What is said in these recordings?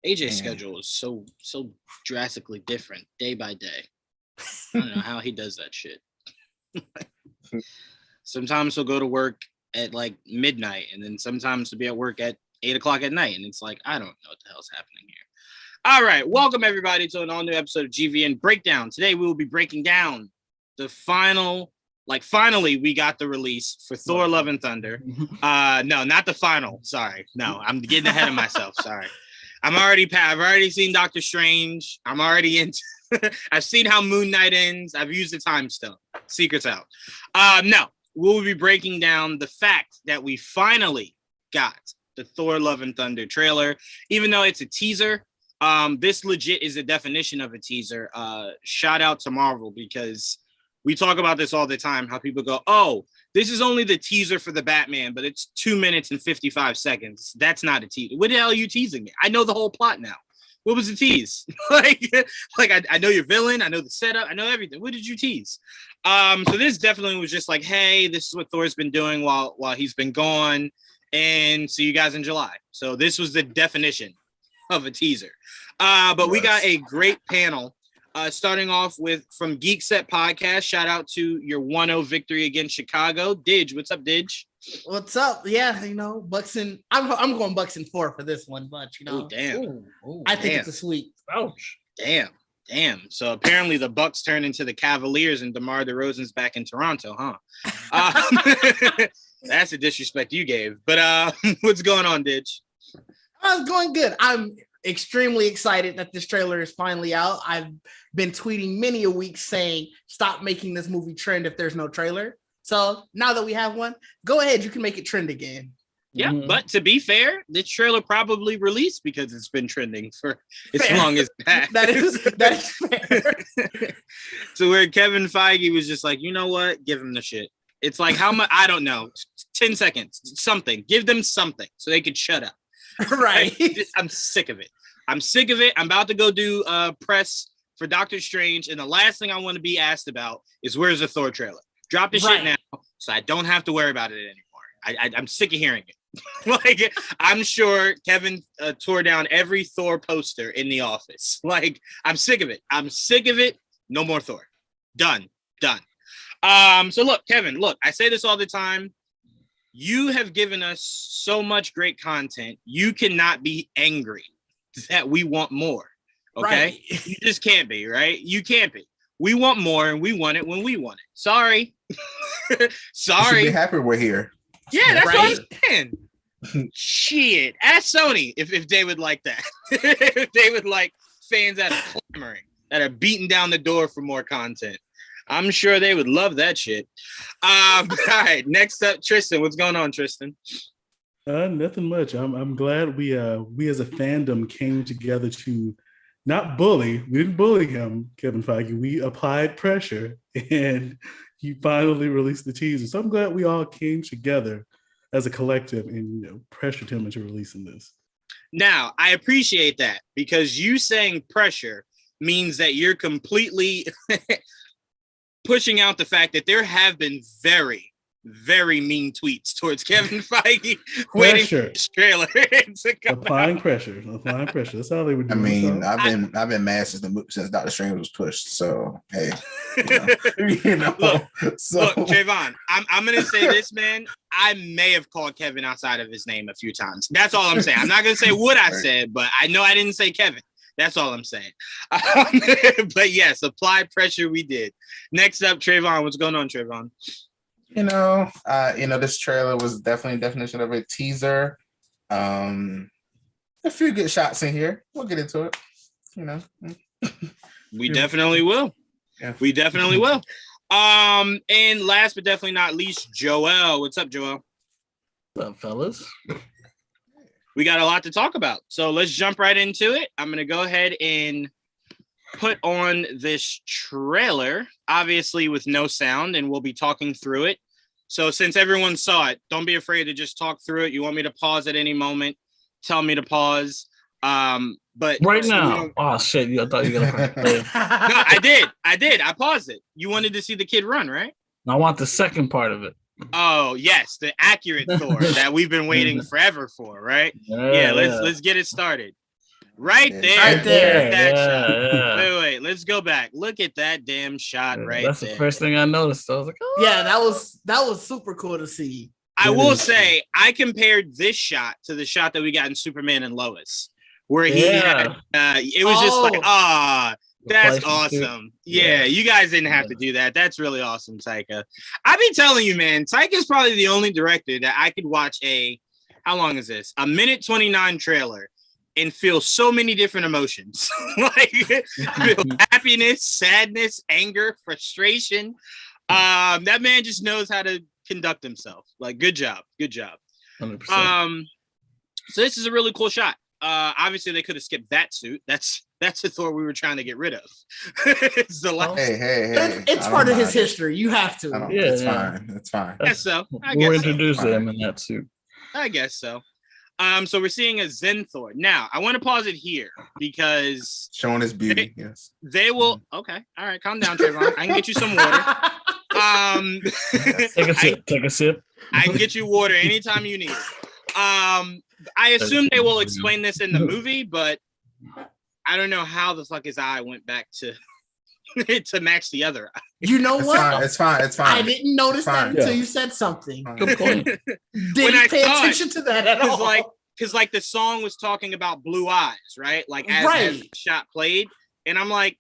AJ's schedule is so drastically different day by day. I don't know how he does that shit. Sometimes he'll go to work at like midnight, and then sometimes he'll be at work at 8 o'clock at night, and it's like, I don't know what the hell's happening here. All right, welcome everybody to an all new episode of GVN Break Down. Today we will be breaking down the final. Finally, we got the release for Thor Love and Thunder. No, not the final. Sorry. No, I'm getting ahead of myself. Sorry. I've already seen Doctor Strange. I'm already into I've seen how Moon Knight ends. I've used the time stone. Secret's out. No, we'll be breaking down the fact that we finally got the Thor Love and Thunder trailer. Even though it's a teaser, this legit is a definition of a teaser. Shout out to Marvel, because we talk about this all the time, how people go, oh, this is only the teaser for the Batman, but it's 2 minutes and 55 seconds. That's not a teaser. What the hell are you teasing me? I know the whole plot now. What was the tease? I know your villain. I know the setup. I know everything. What did you tease? So this definitely was just like, hey, this is what Thor's been doing while he's been gone, and see you guys in July. So this was the definition of a teaser. But we got a great panel. Starting off with from Geek Set Podcast. Shout out to your 1-0 victory against Chicago. Didge, what's up, Didge? What's up? Yeah, Bucks and I'm going Bucks and 4 for this one, but Ooh, damn. I think it's a sweep. Ouch. Damn. So apparently the Bucks turned into the Cavaliers and DeMar DeRozan's back in Toronto, huh? That's a disrespect you gave. But what's going on, Didge? It's going good. I'm extremely excited that this trailer is finally out. I've been tweeting many a week saying, stop making this movie trend if there's no trailer. So now that we have one, go ahead. You can make it trend again. Yeah, But to be fair, this trailer probably released because it's been trending for as long as that. That is fair. So where Kevin Feige was just like, you know what? Give him the shit. It's like, how much? I don't know. 10 seconds, something. Give them something so they could shut up. Right. I'm sick of it. I'm about to go do press for Doctor Strange, and the last thing I want to be asked about is where's the Thor trailer? Drop the shit now so I don't have to worry about it anymore. I'm sick of hearing it. I'm sure Kevin tore down every Thor poster in the office. I'm sick of it. No more Thor. Done. So look, Kevin, I say this all the time. You have given us so much great content. You cannot be angry that we want more. Okay? Right. You just can't be, right? You can't be. We want more, and we want it when we want it. Sorry. Sorry. You should be happy we're here. Yeah, that's what I'm saying. Shit. Ask Sony if they would like that. If they would like fans that are clamoring, that are beating down the door for more content. I'm sure they would love that shit. All right, next up, Tristian. What's going on, Tristian? Nothing much. I'm glad we as a fandom came together to not bully. We didn't bully him, Kevin Feige. We applied pressure, and he finally released the teaser. So I'm glad we all came together as a collective and pressured him into releasing this. Now, I appreciate that, because you saying pressure means that you're completely pushing out the fact that there have been very, very mean tweets towards Kevin Feige waiting for this trailer to come Applying pressure. That's how they would do it. I've been mad since Doctor Strange was pushed. So hey, Look, Trevon, I'm gonna say this, man. I may have called Kevin outside of his name a few times. That's all I'm saying. I'm not gonna say what I said, but I know I didn't say Kevin. That's all I'm saying. But yes, applied pressure we did. Next up, Trevon. What's going on, Trevon? This trailer was definitely a definition of a teaser. A few good shots in here. We'll get into it. We definitely will. Yeah. We definitely will. And last but definitely not least, Joel. What's up, Joel? What's up, fellas? We got a lot to talk about. So let's jump right into it. I'm going to go ahead and put on this trailer, obviously with no sound, and we'll be talking through it. So since everyone saw it, don't be afraid to just talk through it. You want me to pause at any moment, tell me to pause. But right now. Oh shit! I thought you were gonna play. No, I did. I paused it. You wanted to see the kid run, right? I want the second part of it. Oh yes, the accurate Thor that we've been waiting forever for, right? Yeah, let's get it started. Right Yeah. there. Right there. That Yeah, shot. yeah. Wait, let's go back. Look at that damn shot right That's there. the first thing I noticed. I was like, oh. Yeah, that was super cool to see. I will say, I compared this shot to the shot that we got in Superman and Lois, where he had, it was just like, that's awesome. Yeah, you guys didn't have to do that. That's really awesome, Taika. I be telling you, man, Taika's probably the only director that I could watch how long is this? A minute 29 trailer and feel so many different emotions. Like feel happiness, sadness, anger, frustration. That man just knows how to conduct himself. Like, good job. 100%. So this is a really cool shot. Obviously they could have skipped that suit. That's the Thor we were trying to get rid of. It's the last. Hey. It's part of his history. You have to. Fine. It's fine. I guess so. We'll introduce him in that suit. I guess so. So we're seeing a Zen Thor. Now, I want to pause it here because showing his beauty. Yes. They will. Okay. All right. Calm down, Trevon. I can get you some water. Take a sip. I can get you water anytime you need it. I assume they will explain this in the movie, but I don't know how the fuck his eye went back to to match the other eye. You know what? It's fine. I didn't notice that until you said something. Good point. Didn't pay attention to that at all. Because the song was talking about blue eyes, right? Like as the shot played, and I'm like,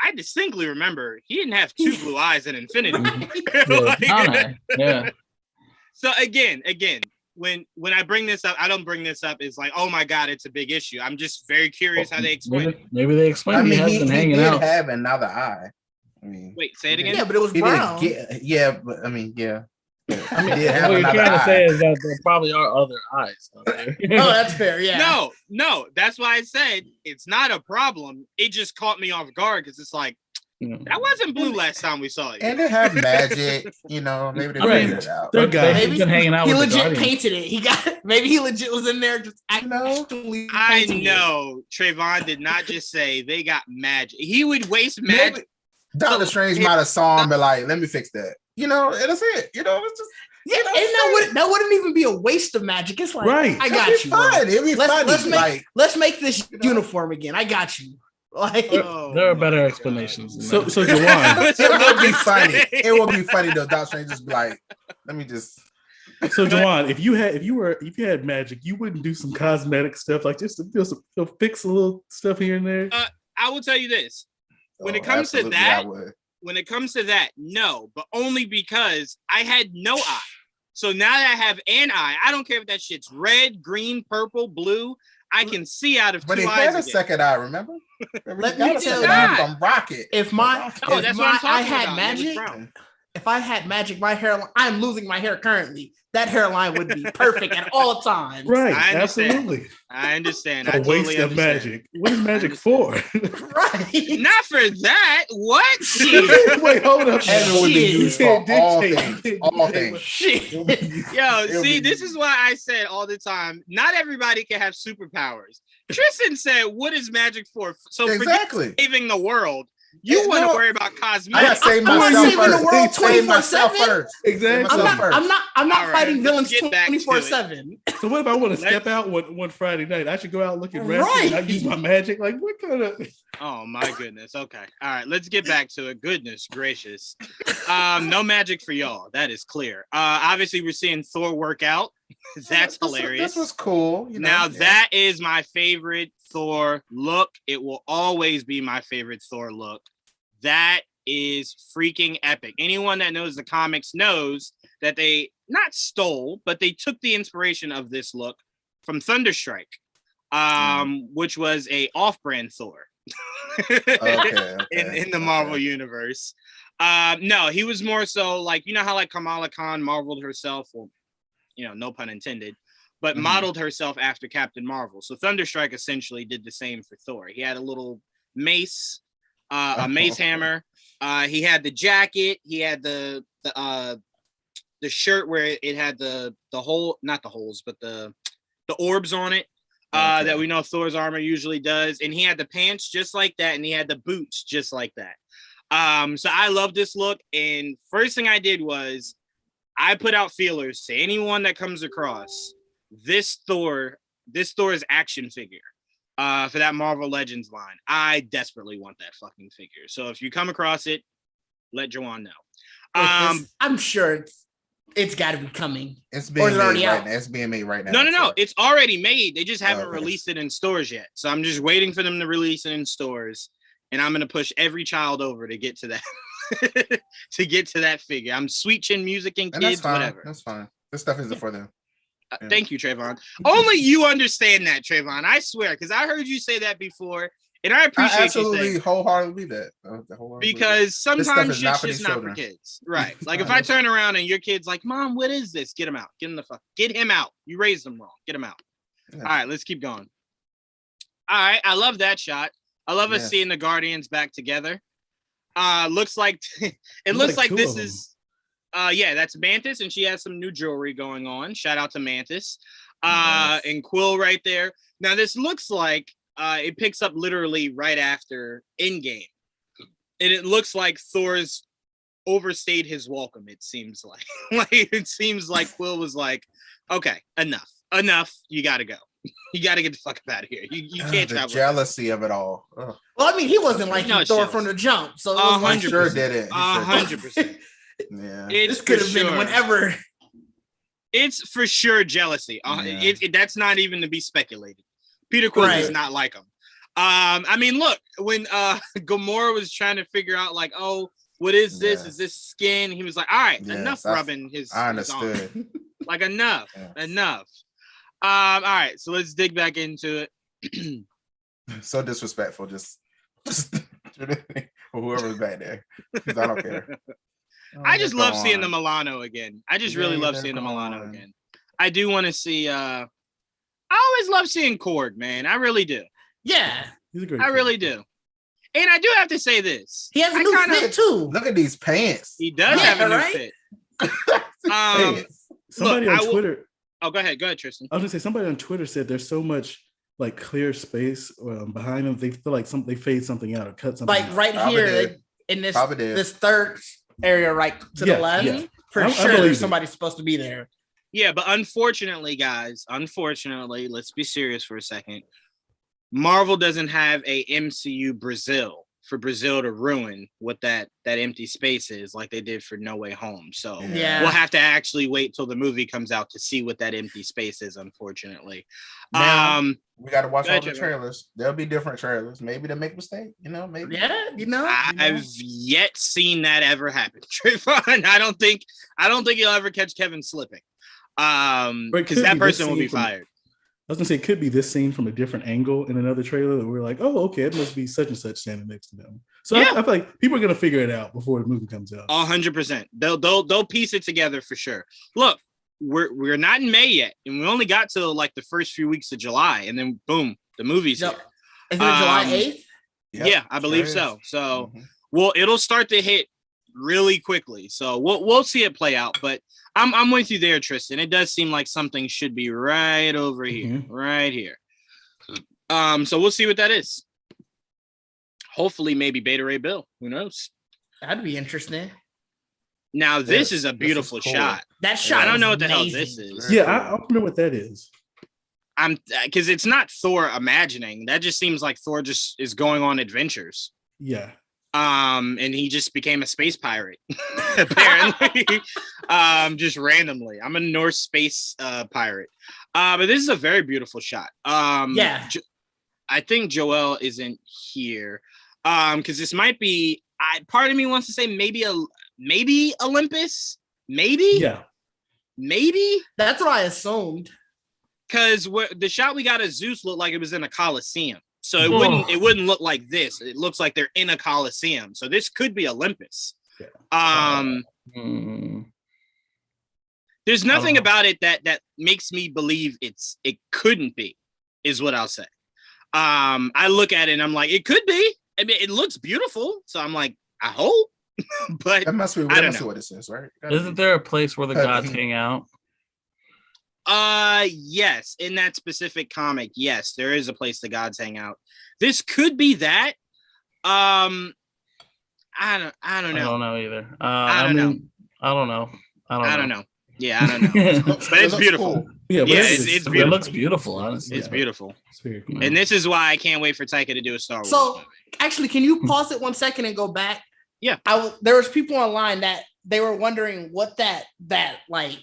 I distinctly remember he didn't have two blue eyes in Infinity. Yeah. So again, when I bring this up, I don't bring this up as like, oh my god, it's a big issue. I'm just very curious how they explain it. Maybe they explain he has been hanging out. Have another eye. I mean, wait, say it again. Yeah, but it was brown. What you're trying to say is that there probably are other eyes out there. Oh, that's fair. Yeah. No, that's why I said it's not a problem. It just caught me off guard because it's like, that wasn't blue last time we saw it. And they have magic, maybe they figured it out. Maybe been hanging out. He with legit painted it. Maybe he legit was in there just actually. I know Trevon did not just say they got magic. He would waste magic. Doctor Strange might have saw him, but like, let me fix that. And that's it. It's just. Yeah, and that wouldn't even be a waste of magic. It's like, I got you. Fine. It'd be fun. Let's make this uniform again. I got you. Like, there are better explanations. So Jawan, it would be funny. It would be funny though. Doctor Strange just be like, let me just. So Jawan, if you had magic, you wouldn't do some cosmetic stuff like just to fix a little stuff here and there. I will tell you this: when it comes to that, no, but only because I had no eye. So now that I have an eye, I don't care if that shit's red, green, purple, blue. I can see out of two eyes. But he had a second eye, remember? Let me tell you, from Rocket. If I had magic, my hairline, I'm losing my hair currently. That hairline would be perfect at all times. Right, absolutely. I understand. A waste of magic. What is magic for? Right. Not for that. What? Wait, hold up. And it would be used for all things. All things. Shit. Yo, see, this is why I said all the time, not everybody can have superpowers. Tristian said, what is magic for? So for saving the world, you want to worry about cosmetics. I gotta save myself first. The world 24/7. Exactly. I'm not fighting villains 24/7. So what if I want to step out one Friday night? I should go out looking raspy. I use my magic. Like what kind of? Oh my goodness. Okay. All right. Let's get back to it. Goodness gracious. No magic for y'all. That is clear. Obviously we're seeing Thor work out. That's hilarious. This was cool. That is my favorite Thor look. It will always be my favorite Thor look. That is freaking epic. Anyone that knows the comics knows that they not stole, but they took the inspiration of this look from Thunderstrike, which was a off-brand Thor in the Marvel universe. No, he was more so like, how like Kamala Khan marveled herself, well, no pun intended, but modeled herself after Captain Marvel. So Thunderstrike essentially did the same for Thor. He had a little mace, a mace hammer. He had the jacket. He had the shirt where it had the hole, not the holes, but the orbs on it that we know Thor's armor usually does. And he had the pants just like that, and he had the boots just like that. So I love this look. And first thing I did was I put out feelers to anyone that comes across this Thor's action figure. for that Marvel Legends line. I desperately want that fucking figure. So if you come across it, let Jawan know. I'm sure it's got to be coming. It's being made already right out? now. It's being made right now. No. It's already made. They just haven't Okay. released it in stores yet. So I'm just waiting for them to release it in stores. And I'm gonna push every child over to get to that to get to that figure. I'm sweet chin music and And kids, that's fine. whatever. That's fine. This stuff isn't for them. Yeah. Thank you, Trevon. Only you understand that, Trevon. I swear, because I heard you say that before, and I appreciate I you absolutely saying wholeheartedly believe that. because sometimes stuff is not shit's for just these not for children. kids, right? Like if I turn around and your kid's like, "Mom, what is this?" Get him out. Get him out. You raised him wrong. Get him out. Yeah. All right, let's keep going. All right, I love that shot. I love us seeing the Guardians back together. Looks like it looks like this is that's Mantis, and she has some new jewelry going on. Shout out to Mantis. And Quill right there. Now this looks like it picks up literally right after Endgame. And it looks like Thor's overstayed his welcome, it seems like. It seems like Quill was like, okay, enough, you gotta go. You got to get the fuck out of here. You can't the travel. jealousy of it all. Ugh. Well, I mean, he wasn't like No, Thor jealous. from the jump, so it A was like, He sure did it. He sure did. 100%. Yeah. It's this could have for been sure. whenever. It's for sure jealousy. Yeah. That's not even to be speculated. Peter Quill does not like him. I mean, look, when Gamora was trying to figure out, like, oh, what is this? Yes. Is this skin? He was like, all right, Yes, enough rubbing his. I his arm. understood. Like, enough. Yes. Enough. All right, so let's dig back into it. So disrespectful. Just whoever's back there. 'Cause I don't care. I just they're love seeing the gone. Milano again. I just really Yeah, love they're seeing the Milano gone. again. I do want to see. I always love seeing Korg, man. I really do. Yeah, He's a great I really do. And I do have to say this. he has a I new kinda- fit too. Look at these pants. He does Yeah, have a new right? fit. Pants. Somebody Look, on Twitter. Oh, go ahead, Tristan. I was gonna say somebody on Twitter said there's so much like clear space behind them. They feel like they fade something out or cut something. Like out. right Probably here did. in this Probably did. this third area, right to Yeah, the left. yeah. For I sure, believe there's it. somebody supposed to be there. Yeah, but unfortunately, guys, let's be serious for a second. Marvel doesn't have a MCU Brazil for Brazil to ruin what that empty space is, like they did for No Way Home. So Yeah. we'll have to actually wait till the movie comes out to see what that empty space is, unfortunately. Now, we got to watch Go all ahead, the Trevor. trailers. There'll be different trailers. Maybe they make a mistake. Maybe. Yeah, I've yet seen that ever happen, Trevon. I don't think you'll ever catch Kevin slipping. Because that person will be fired. I was gonna say it could be this scene from a different angle in another trailer that we're like, oh, okay, it must be such and such standing next to them. So Yeah. I feel like people are gonna figure it out before the movie comes out. 100%. They'll piece it together for sure. Look, we're not in May yet, and we only got to like the first few weeks of July, and then boom, the movie's No, here. is it July 8th? Yep, Yeah, I believe sure so. is. So, Mhm. well, it'll start to hit really quickly. So we'll see it play out. But I'm with you there, Tristan. It does seem like something should be right over here, right here. So we'll see what that is. Hopefully, maybe Beta Ray Bill. Who knows? That'd be interesting. Now, this Yes, is a this is beautiful cool. shot. That shot. I don't know is what the hell amazing. this is. Very Yeah, cool. I don't know what that is. I'm because it's not Thor imagining. That just seems like Thor just is going on adventures. Yeah. And he just became a space pirate, apparently. Just randomly. I'm a Norse space pirate. But this is a very beautiful shot. Yeah. I think Joel isn't here. Because this might be part of me wants to say maybe Olympus. Maybe. Yeah. Maybe. That's what I assumed. Because the shot we got of Zeus looked like it was in a Coliseum. So it Oh. wouldn't look like this. It looks like they're in a Coliseum. So this could be Olympus. Yeah. There's nothing know. about it that makes me believe it couldn't be, is what I'll say. I look at it and I'm like, it could be. I mean, it looks beautiful. So I'm like, I hope. But That must be, I don't know know. what this is, right? Isn't there a place where the Uh, gods hang out? yes, in that specific comic, yes, there is a place the gods hang out. This could be that. I don't I know. don't know either. I don't know. I don't know. I don't know. Yeah, I don't know. But it's looks beautiful. cool. Yeah, but Yeah, it's it's It beautiful. looks beautiful, honestly. It's beautiful. It's very cool. And this is why I can't wait for Taika to do a Star Wars So movie. actually, can you pause it 1 second and go back? Yeah. There was people online that they were wondering what that like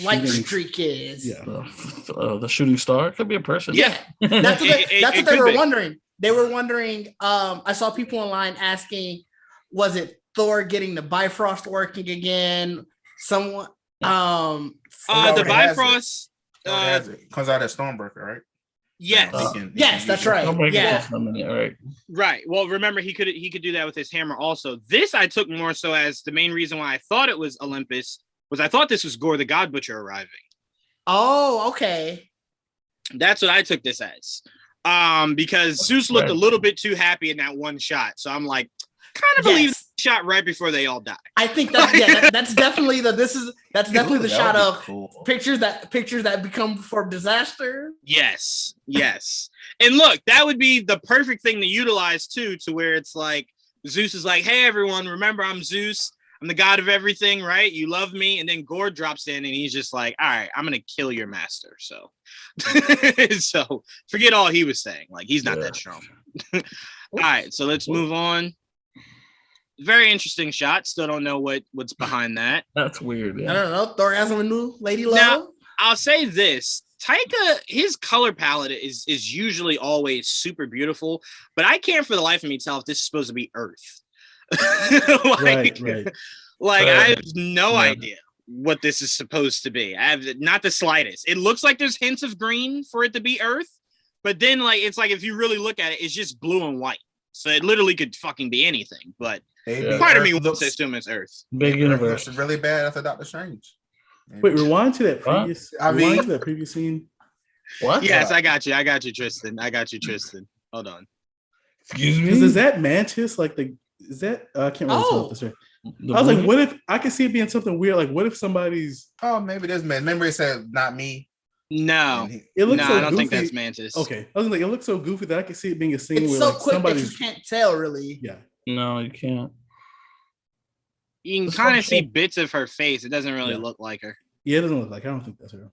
light Shooting- streak is. Yeah. The shooting star could be a person. Yeah. That's what It they could were be. wondering. They were wondering. I saw people online asking, was it Thor getting the Bifrost working again? Someone. The already has Bifrost. Comes out as Stormbreaker, right? Yes. Now, he can Yes, that's use it. right. Don't break Yeah. it for a minute. All right. Right. Well, remember he could do that with his hammer also. This I took more so as the main reason why I thought it was Olympus was I thought this was Gore the God Butcher arriving. Oh, okay. That's what I took this as. Because Zeus looked a little bit too happy in that one shot. So I'm like, kind of believe Yes. the shot right before they all die. I think that's definitely that's definitely the That shot would be of cool. pictures that become for disaster. Yes. And look, that would be the perfect thing to utilize too, to where it's like Zeus is like, hey everyone, remember I'm Zeus. I'm the god of everything, right? You love me. And then Gore drops in and he's just like, all right, I'm going to kill your master. So, so forget all he was saying. Like, he's not that strong. All right. So let's move on. Very interesting shot. Still don't know what's behind that. That's weird. I Yeah. don't know. Thor has a new lady love. Now, I'll say this. Taika, his color palette is usually always super beautiful, but I can't for the life of me tell if this is supposed to be Earth. Right. Like I have no Yeah. idea what this is supposed to be. I have not the slightest. It looks like there's hints of green for it to be Earth, but then like it's like if you really look at it, it's just blue and white. So it literally could fucking be anything. But Maybe part of Earth me wants looks, to assume it's Earth. Big Earth universe. looks really bad after Doctor Strange. Maybe. Wait, rewind to that Huh? previous. I rewind mean- to that previous scene. What? Yes, I got you, Tristan. Hold on. Excuse Because me. is that Mantis like the? Is that I can't remember. Oh. This right. The I was like, blue- what if I could see it being something weird? Like, what if somebody's? Oh, maybe this man. Remember, he said not me. No. And he- It looks No, so I don't think goofy. that's Mantis. Okay, I was like, it looks so goofy that I could see it being a scene It's where so like quick that you somebody's. can't tell really. Yeah, No, you can't. You can That's kind what of see I'm- bits of her face. It doesn't really Yeah. look like her. yeah, it doesn't look like. I don't think that's her.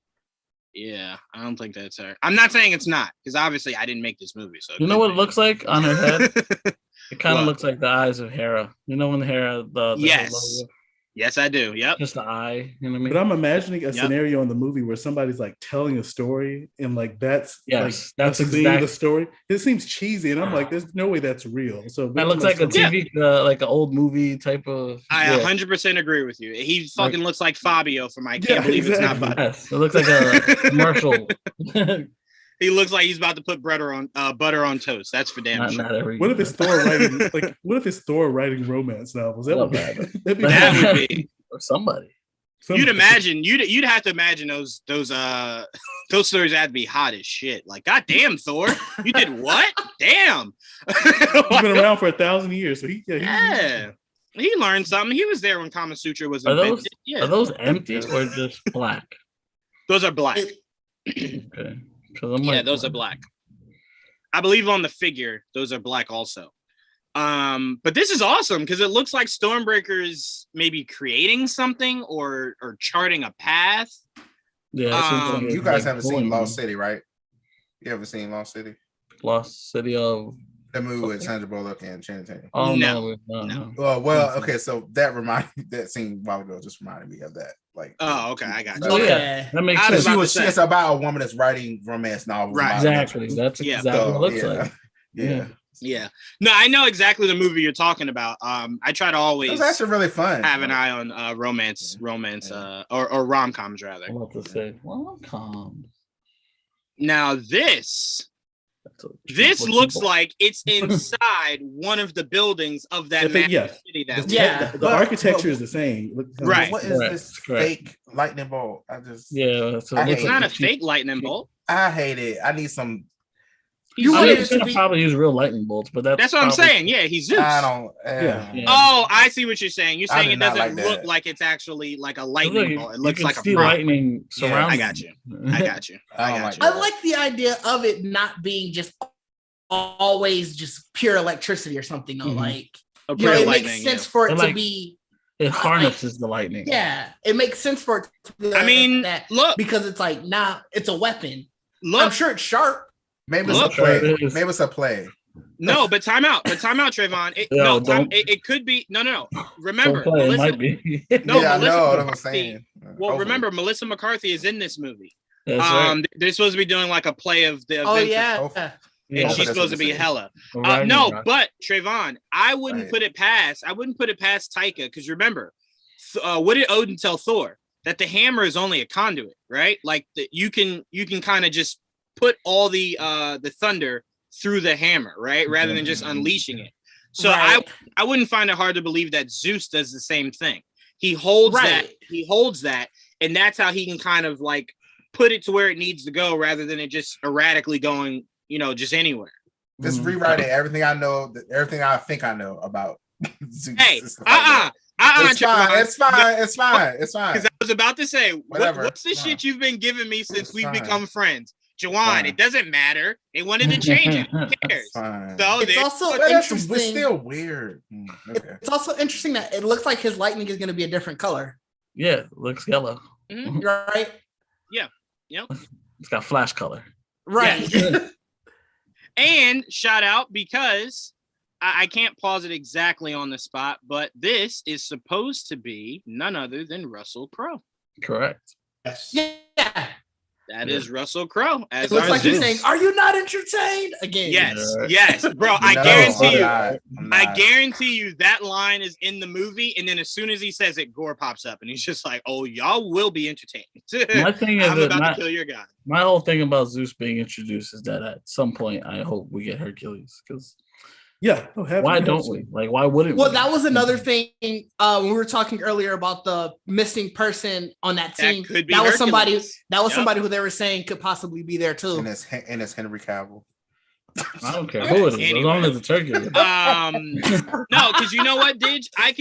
Yeah, I don't think that's her. I'm not saying it's not, because obviously I didn't make this movie. So You know what it looks like on her head? It kind What? of looks like the eyes of Hera. You know when Hera the Yes. logo? Yes, I do. Yep. Just the eye. You know what I mean? But I'm imagining a Yep. scenario in the movie where somebody's like telling a story and like that's Yes, like that's a scene, exact- the story. It seems cheesy, and I'm like, there's no way that's real. So That looks like a TV, like an old movie type of. I yeah. 100% agree with you. He fucking looks like Fabio from I Yeah, Can't Believe It's Not exactly. Butter. Yes, it looks like a commercial. He looks like he's about to put butter on toast. That's for damn not, sure. not every. What if it's Thor writing like? What if it's Thor writing romance novels? That would be, Love that. that'd be That would be. or somebody? You'd imagine. You'd have to imagine those stories had to be hot as shit. Like, God damn, Thor, you did what? Damn. He's been around for 1,000 years, so Yeah. He learned something. He was there when Kama Sutra was Are invented. those Yeah. are those empty or just black? Those are black. Okay, 'cause I'm Yeah, like, those are black. I believe on the figure, those are black also. But this is awesome because it looks like Stormbreaker is maybe creating something or charting a path. Yeah, it seems like You it's guys like haven't seen pulling Lost them. City, right? You haven't seen Lost City? Lost City of. The movie with Sandra Bullock and Channing Tatum. Oh No, no. Well, okay, so that scene a while ago just reminded me of that. Like, Oh, okay, I got you. Oh, yeah. Okay. That makes I was sense. about to say. it's about a woman that's writing romance novels. Right. about Exactly. adventures. That's Yeah. exactly what it looks yeah. like. Yeah. Yeah. No, I know exactly the movie you're talking about. I try to It always was actually really fun. have an eye on romance, or rom-coms rather. I'm about to say, well, calm. Now this looks like it's inside one of the buildings of that Yeah. massive city that The, Yeah, the but- architecture but- is the same. Right. What is Correct, this correct. fake lightning bolt? Yeah, so I it looks hate It's not a cheap- fake lightning bolt. I hate it. I need some. You I want mean, it it's to gonna be probably use real lightning bolts, but That's what I'm probably- saying. Yeah, he's Zeus. I don't. Yeah. Yeah. Oh, I see what you're saying. You're I saying did it not doesn't like look that. like it's actually like a Look, lightning bolt. It you looks can like a see prop. lightning surrounding. I got you. I got you. I don't got like you. I like the idea of it not being just always just pure electricity or something though. Mhm. Like A you know, pure it lightning, makes sense yeah. for it And to like- be It harnesses the lightning. Yeah, it makes sense for it to be I mean, that look, because it's like it's a weapon. look. I'm sure it's sharp. Maybe Look, it's a play. it is. Maybe it's a play. No, but time out, Trayvon. It could be no. Remember, Don't play, it Melissa, might be. no, yeah, I Melissa know what I'm McCarthy- saying. Well, Hopefully. remember, Melissa McCarthy is in this movie. That's right. They're supposed to be doing like a play of the Oh events, yeah. hopefully. and Yeah, she's that's supposed to what be this is. hella. Ragnarok. No, but Trayvon, I wouldn't Right. put it past Taika because remember, what did Odin tell Thor? That the hammer is only a conduit, right? Like you can kind of just put all the thunder through the hammer, right? Rather than just unleashing it. So Right. I wouldn't find it hard to believe that Zeus does the same thing. He holds that, and that's how he can kind of like put it to where it needs to go rather than it just erratically going, just anywhere. Just rewriting everything I know, everything I think I know about Zeus. Hey, It's fine. It's fine. Because I was about to say, Whatever. what's the shit you've been giving me since It's we've fine. become friends? Jawan, Fine. it doesn't matter. They wanted to change it. Who cares? It's fine. So It's they- also But it's interesting. still weird. Okay. It's also interesting that it looks like his lightning is going to be a different color, Yeah, looks yellow. right? It's got flash color. Right. and shout out because I can't pause it exactly on the spot, but this is supposed to be none other than Russell Crowe. Correct. Yeah. That is Russell Crowe as It looks our like he's Zeus. saying, "Are you not entertained?" Again. Yes, bro. I No, guarantee you. I'm not. I guarantee you that line is in the movie, and then as soon as he says it, Gore pops up, and he's just like, "Oh, y'all will be entertained." My thing is I'm that about to kill your guy. my whole thing about Zeus being introduced is that at some point I hope we get Hercules because Yeah. why don't we? Like, why wouldn't Well, we? that was another thing when we were talking earlier about the missing person on that team. That could be That was somebody. Hercules. That was Yep. somebody who they were saying could possibly be there too. And it's Henry Cavill. I don't care who it is, as long as it's Hercules. No, because you know what, Didge? I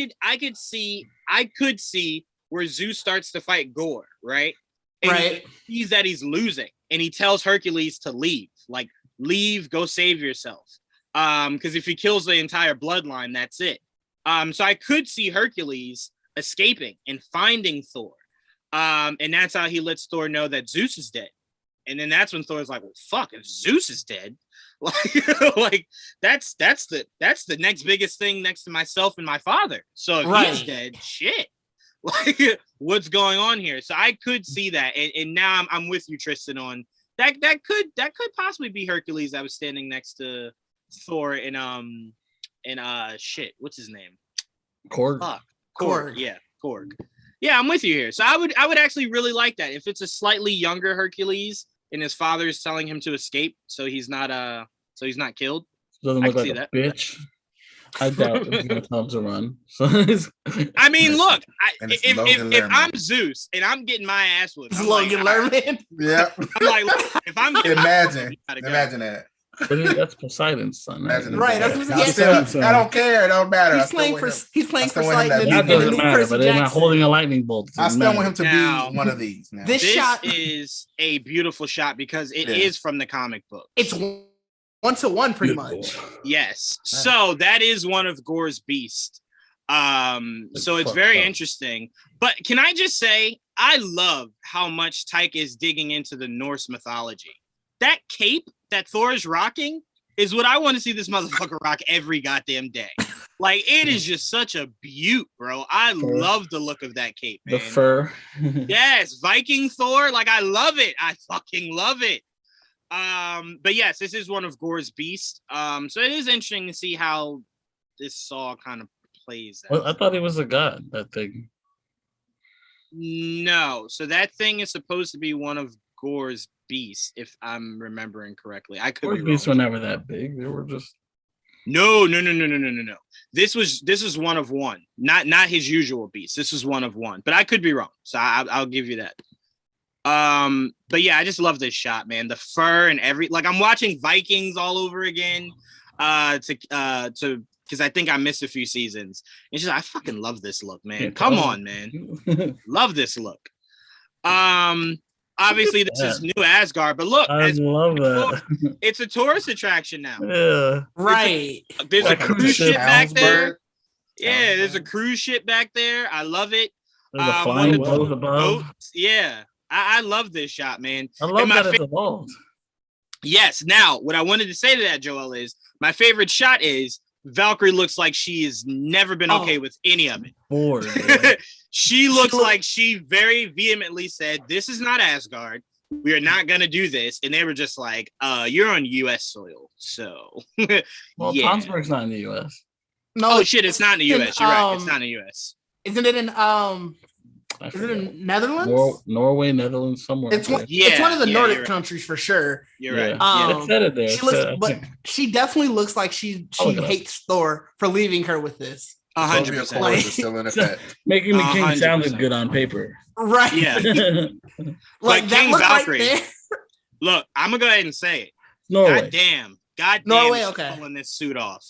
could see where Zeus starts to fight Gore, right? And Right. he sees that he's losing, and he tells Hercules to leave. Like, leave, go save yourself. Because if he kills the entire bloodline, that's it. So I could see Hercules escaping and finding Thor. And that's how he lets Thor know that Zeus is dead. And then that's when Thor's like, well, fuck, if Zeus is dead, like that's the next biggest thing next to myself and my father. So if he's Right. dead, shit. Like, what's going on here? So I could see that. And now I'm with you, Tristan, on that could possibly be Hercules that was standing next to Thor and shit, what's his name? Korg. Fuck. Korg. Yeah, Korg. Yeah, I'm with you here. So I would actually really like that if it's a slightly younger Hercules and his father is telling him to escape, so he's not killed. Doesn't I look can like see a that. bitch. I doubt he's gonna tell him to run. So I mean, look, And it's if Logan if Lerman. I'm Zeus and I'm getting my ass whipped, It's I'm Logan like, Lerman. Yeah. I'm like, look, if I'm getting Imagine. you gotta go. Imagine that. but that's Poseidon's son. Imagine Right, that. that's what I he still- I don't care. It don't matter. I He's still playing want for him- he's playing I for still want him Slight to in That be the doesn't new matter, Percy but they're not Jackson. holding a lightning bolt. It I doesn't still matter. want him to Now- be one of these. Now. This This shot is a beautiful shot because it is Yeah. from the comic book. it's 1-to-1 pretty much. Yes. So that is one of Gore's beasts. So it's fucked very up. interesting. But can I just say, I love how much Taika is digging into the Norse mythology. That cape that Thor is rocking is what I want to see this motherfucker rock every goddamn day. Like, it is just such a beaut, bro. I love the look of that cape, man. The fur. Yes, Viking Thor. Like, I love it. I fucking love it. But yes, this is one of Gore's beasts. So it is interesting to see how this saw kind of plays out. Well, I thought he was a god. That thing. No, so that thing is supposed to be one of Gore's beasts, if I'm remembering correctly. I could Korg be beasts wrong. were never that big. They were just. No. This is one of one, not his usual beast. This is one of one, but I could be wrong. So I'll give you that. But yeah, I just love this shot, man. The fur and like I'm watching Vikings all over again. To because I think I missed a few seasons. It's just I fucking love this look, man. Yeah, Come totally. on, man. Love this look. Obviously this is New Asgard, but look, I as love before, that. it's a tourist attraction now. Yeah. Right. There's Like a a cruise ship back there. Yeah, there's a cruise ship back there. I love it. There's a flying boat above. Boats. Yeah, I love this shot, man. I love that it's evolved. Yes. Now, what I wanted to say to that, Joel, is my favorite shot is Valkyrie looks like she has never been okay with any of it. Bored. She looks like she very vehemently said, "This is not Asgard. We are not going to do this." And they were just like, you're on U.S. soil. So, well, yeah. Tonsberg's not in the U.S. No, shit, it's not in the U.S. You're right. It's not in the U.S. Isn't it in is it in Netherlands? Norway, Netherlands, somewhere. It's one of the Nordic countries for sure. You're right. It said it there. But she definitely looks like she hates Thor for leaving her with this. 100%. Making the king sound good on paper. Right. Yeah. Like that King look Valkyrie. right there. Look, I'm gonna go ahead and say it. Norway. God damn, Norway, is she pulling this suit off.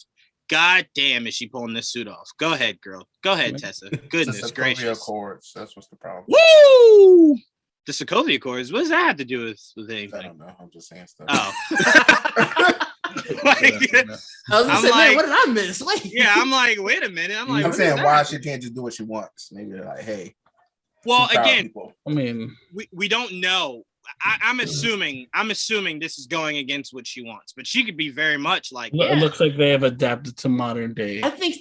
God damn, is she pulling this suit off? Go ahead, girl. Go ahead, Tessa. Goodness gracious. Accords. That's what's the problem. Woo! The Sokovia Accords. What does that have to do with anything? I don't know. I'm just saying stuff. Oh. I was gonna say, man, what did I miss? Wait. Yeah, I'm like, wait a minute. I'm saying why she can't just do what she wants. Maybe they're like, hey. Well, again, I mean, we don't know. I'm assuming this is going against what she wants, but she could be very much like. It looks like they have adapted to modern day. I think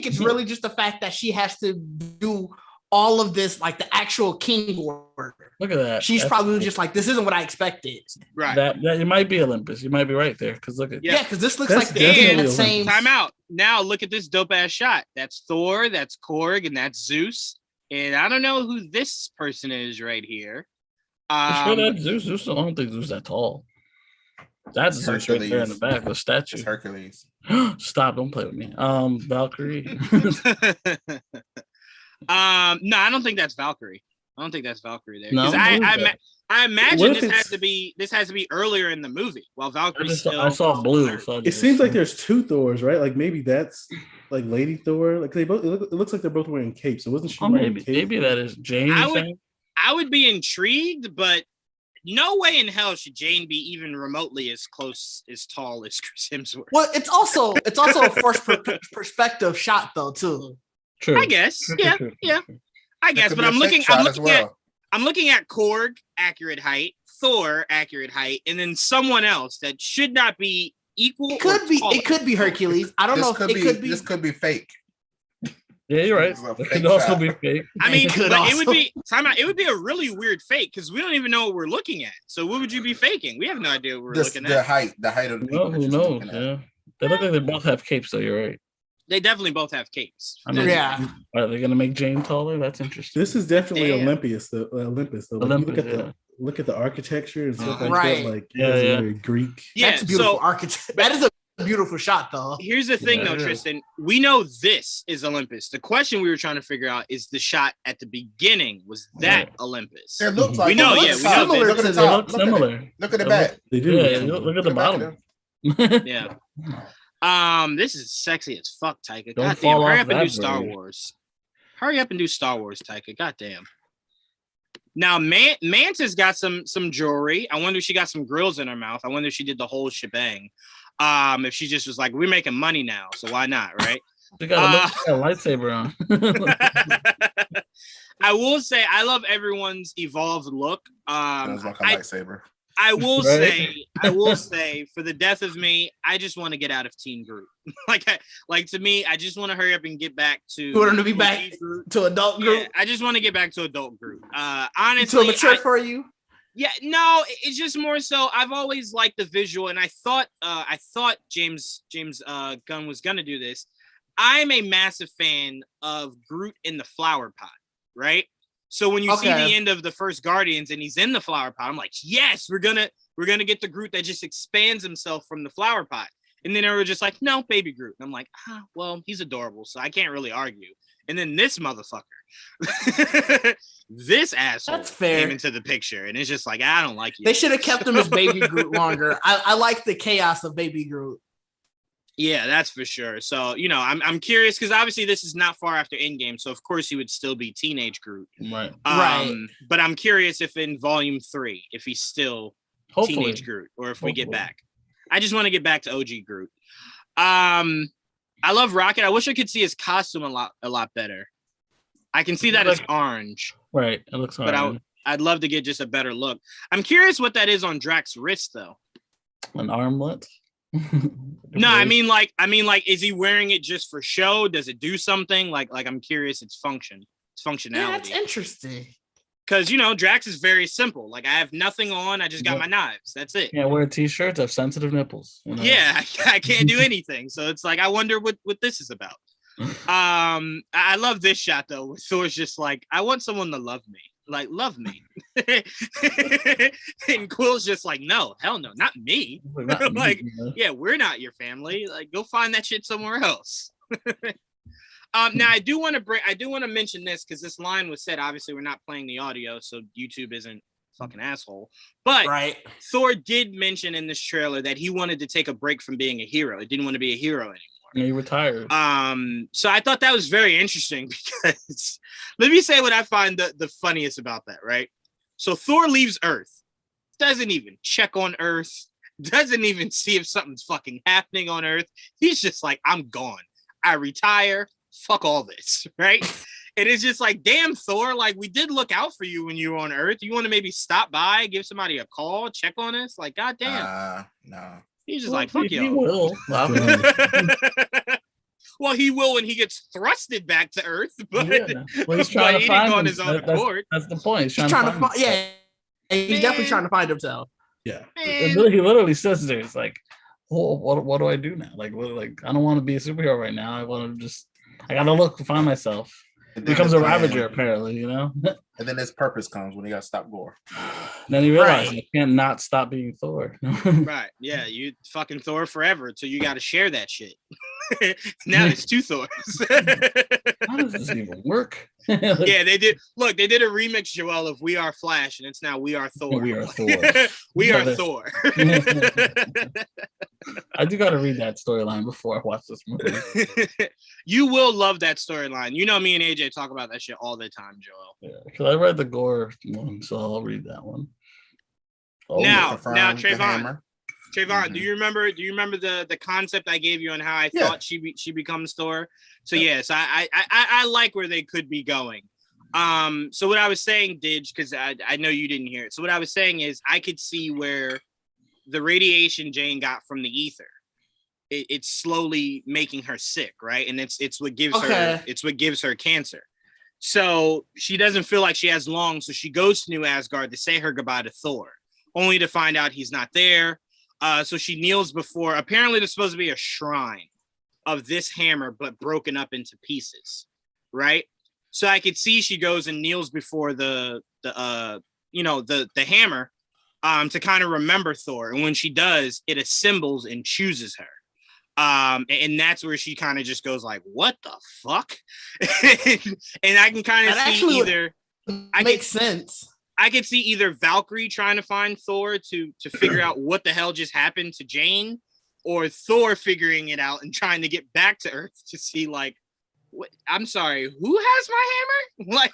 it's really just the fact that she has to do all of this, like the actual king work. Look at that. She's probably just like, this isn't what I expected. Right. That it might be Olympus. You might be right there. Because look at because this looks like the same. Time out. Now look at this dope ass shot. That's Thor. That's Korg, and that's Zeus. And I don't know who this person is right here. Sure, that's Zeus. I don't think Zeus that tall. That's Zeus right there in the back, the statue. It's Hercules. Stop! Don't play with me. Valkyrie. No, I don't think that's Valkyrie. I don't think that's Valkyrie there. No, I imagine this has to be earlier in the movie while Valkyrie. I saw blue. So it seems like there's two Thors, right? Like maybe that's like Lady Thor. Like they both. It looks like they're both wearing capes. So wasn't she wearing capes? Maybe that is Jane. I would be intrigued, but no way in hell should Jane be even remotely as tall as Chris Hemsworth. Well, it's also a first perspective shot though too. True. I guess. Yeah. I guess, but I'm looking at Korg, accurate height, Thor, accurate height, and then someone else that should not be equal. It could be Hercules. I don't know if it could be. This could be fake. Yeah, you're right. It could also be fake. I mean, it would be a really weird fake because we don't even know what we're looking at. So what would you be faking? We have no idea what we're looking at. The height of the people. Who knows? Yeah. They look like they both have capes, though. You're right. They definitely both have capes. I mean, are they going to make Jane taller? That's interesting. This is definitely Olympus. Though. Look at the architecture and stuff like that. Like very Greek. Yeah, that's beautiful architecture. That is a beautiful shot, though. Here's the thing, though, Tristan. We know this is Olympus. The question we were trying to figure out is the shot at the beginning. Was that Olympus? It looks like we know. Yeah, we know. Look at the top. Similar. Look at the back. They do. Yeah, look at the bottom. Yeah. This is sexy as fuck, Taika. Don't Goddamn, hurry up and do that Star bridge. Wars. Hurry up and do Star Wars, Taika. Goddamn. Now, Manta's got some jewelry. I wonder if she got some grills in her mouth. I wonder if she did the whole shebang. If she just was like, we're making money now, so why not, right? She got a lightsaber on. I will say, I love everyone's evolved look. Sounds like a lightsaber. I will say, for the death of me, I just want to get out of Teen Group. like to me, I just want to hurry up and get back to. You want to be back to adult group? Yeah, I just want to get back to adult group. Honestly, too mature for you? Yeah, no, it's just more so. I've always liked the visual, and I thought James Gunn was gonna do this. I'm a massive fan of Groot in the flower pot, right? So when you see the end of the first Guardians and he's in the flower pot, I'm like, yes, we're gonna get the Groot that just expands himself from the flower pot. And then they were just like, no, baby Groot. And I'm like, well, he's adorable, so I can't really argue. And then this motherfucker, this asshole came into the picture, and it's just like, I don't like you. They should have kept him as baby Groot longer. I like the chaos of baby Groot. Yeah, that's for sure. So, I'm curious because obviously this is not far after Endgame, so of course he would still be teenage Groot. Right. But I'm curious if in Volume 3, if he's still teenage Groot, or if we get back. I just want to get back to OG Groot. I love Rocket. I wish I could see his costume a lot better. I can see that it's orange. Right. It looks orange. But I'd love to get just a better look. I'm curious what that is on Drax's wrist, though. An armlet? No, I mean, like, is he wearing it just for show? Does it do something? Like I'm curious its functionality. Yeah, that's interesting. Because, Drax is very simple. Like, I have nothing on. I just got my knives. That's it. Can't wear t-shirts. I have sensitive nipples. Yeah, I can't do anything. So it's like, I wonder what this is about. I love this shot, though. Thor's just like, I want someone to love me. Like, love me. And Quill's just like, no, hell no, not me. Like, yeah, we're not your family. Like, go find that shit somewhere else. Now I do want to mention this because this line was said. Obviously, we're not playing the audio, so YouTube isn't fucking asshole. But Thor did mention in this trailer that he wanted to take a break from being a hero. He didn't want to be a hero anymore. And he retired. So I thought that was very interesting because let me say what I find the funniest about that, right? So Thor leaves Earth, doesn't even check on Earth, doesn't even see if something's fucking happening on Earth. He's just like, I'm gone. I retire. Fuck all this, right? And it's just like, damn, Thor, like, we did look out for you when you were on Earth. You want to maybe stop by, give somebody a call, check on us? Like, goddamn. No. He's just like, fuck you. He will. Well, he will when he gets thrusted back to Earth, but, well, he's trying to find on his own accord. That's the point. He's trying to find he's definitely trying to find himself. Yeah. He literally says there, it's like, well, what do I do now? Like, I don't want to be a superhero right now. I gotta look to find myself. He becomes a Ravager, apparently, And then his purpose comes when he got to stop Gore. Then he realized he can't not stop being Thor. Right. Yeah, you fucking Thor forever until you got to share that shit. Now it's two Thors. How does this even work? Yeah, they did. Look, they did a remix, Joel, of We Are Flash, and it's now We Are Thor. We Are Thor. We Are Thor. I do got to read that storyline before I watch this movie. You will love that storyline. You know me and AJ talk about that shit all the time, Joel. Yeah, because I read the Gore one, so I'll read that one. Now, Trevon, do you remember the concept I gave you on how I thought she becomes Thor? So yes, I like where they could be going. So what I was saying, Didge, because I know you didn't hear it. So what I was saying is I could see where the radiation Jane got from the ether, it's slowly making her sick, right? And it's what gives her cancer. So she doesn't feel like she has long, so she goes to New Asgard to say her goodbye to Thor, only to find out he's not there. So she kneels before, apparently there's supposed to be a shrine of this hammer, but broken up into pieces, right? So I could see she goes and kneels before the hammer to kind of remember Thor. And when she does, it assembles and chooses her. And that's where she kind of just goes like, what the fuck? and I can kind of see either... Makes sense. I could see either Valkyrie trying to find Thor to figure out what the hell just happened to Jane, or Thor figuring it out and trying to get back to Earth to see, like, what, I'm sorry, who has my hammer? Like,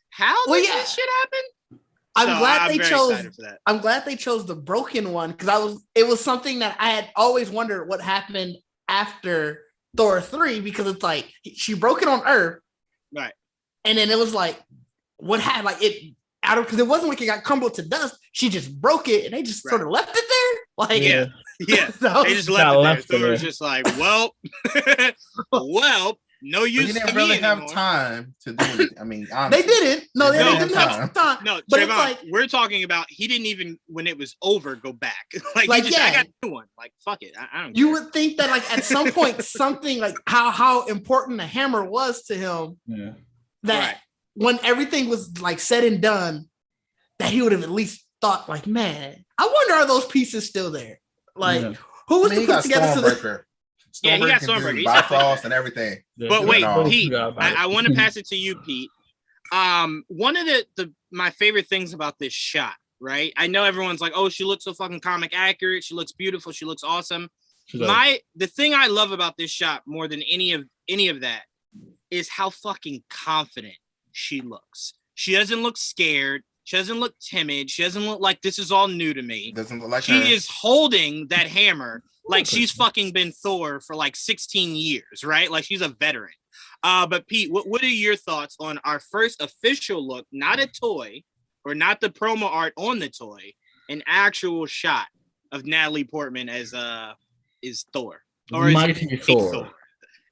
how did this shit happen? I'm glad they chose the broken one, because it was something that I had always wondered what happened after Thor 3, because it's like she broke it on Earth, right? And then it was like, what happened? Like it out of, because it wasn't like it got crumbled to dust. She just broke it, and they just sort of left it there. Like so they just left it there. Thor was just like, well, no use. You didn't really have time to do it. I mean, honestly, they didn't. No, they didn't have time. No, but Trevon, it's like, we're talking about he didn't even, when it was over, go back. I got a new one. Like, fuck it. I don't care. You would think that, like, at some point, something like how important the hammer was to him. Yeah. That when everything was like said and done, that he would have at least thought, like, man, I wonder, are those pieces still there? Like, who was to put together to the... He got Stormbreaker. Bifrost and everything. But wait, Pete, I want to pass it to you, Pete. One of my favorite things about this shot, right? I know everyone's like, oh, she looks so fucking comic accurate. She looks beautiful. She looks awesome. The thing I love about this shot more than any of that is how fucking confident she looks. She doesn't look scared. She doesn't look timid. She doesn't look like this is all new to me. Doesn't look like she is holding that hammer Like she's fucking been Thor for like 16 years, right? Like she's a veteran. But Pete, what are your thoughts on our first official look, not a toy or not the promo art on the toy, an actual shot of Natalie Portman as is Thor? Or Mighty is Thor.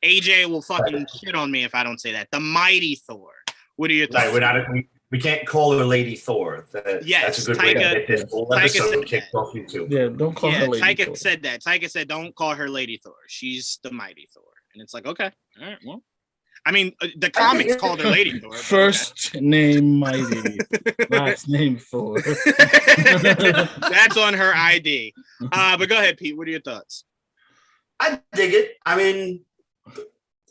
AJ will fucking shit on me if I don't say that. The Mighty Thor. What are your thoughts? We can't call her Lady Thor. Yes, that's a good way to get this whole episode kicked off YouTube. Yeah, don't call her Lady Taika Thor. said that. Taika said, don't call her Lady Thor. She's the Mighty Thor. And it's like, okay. All right, well. I mean, the comics called her Lady Thor. First name Mighty, last name Thor. That's on her ID. But go ahead, Pete. What are your thoughts? I dig it. I mean,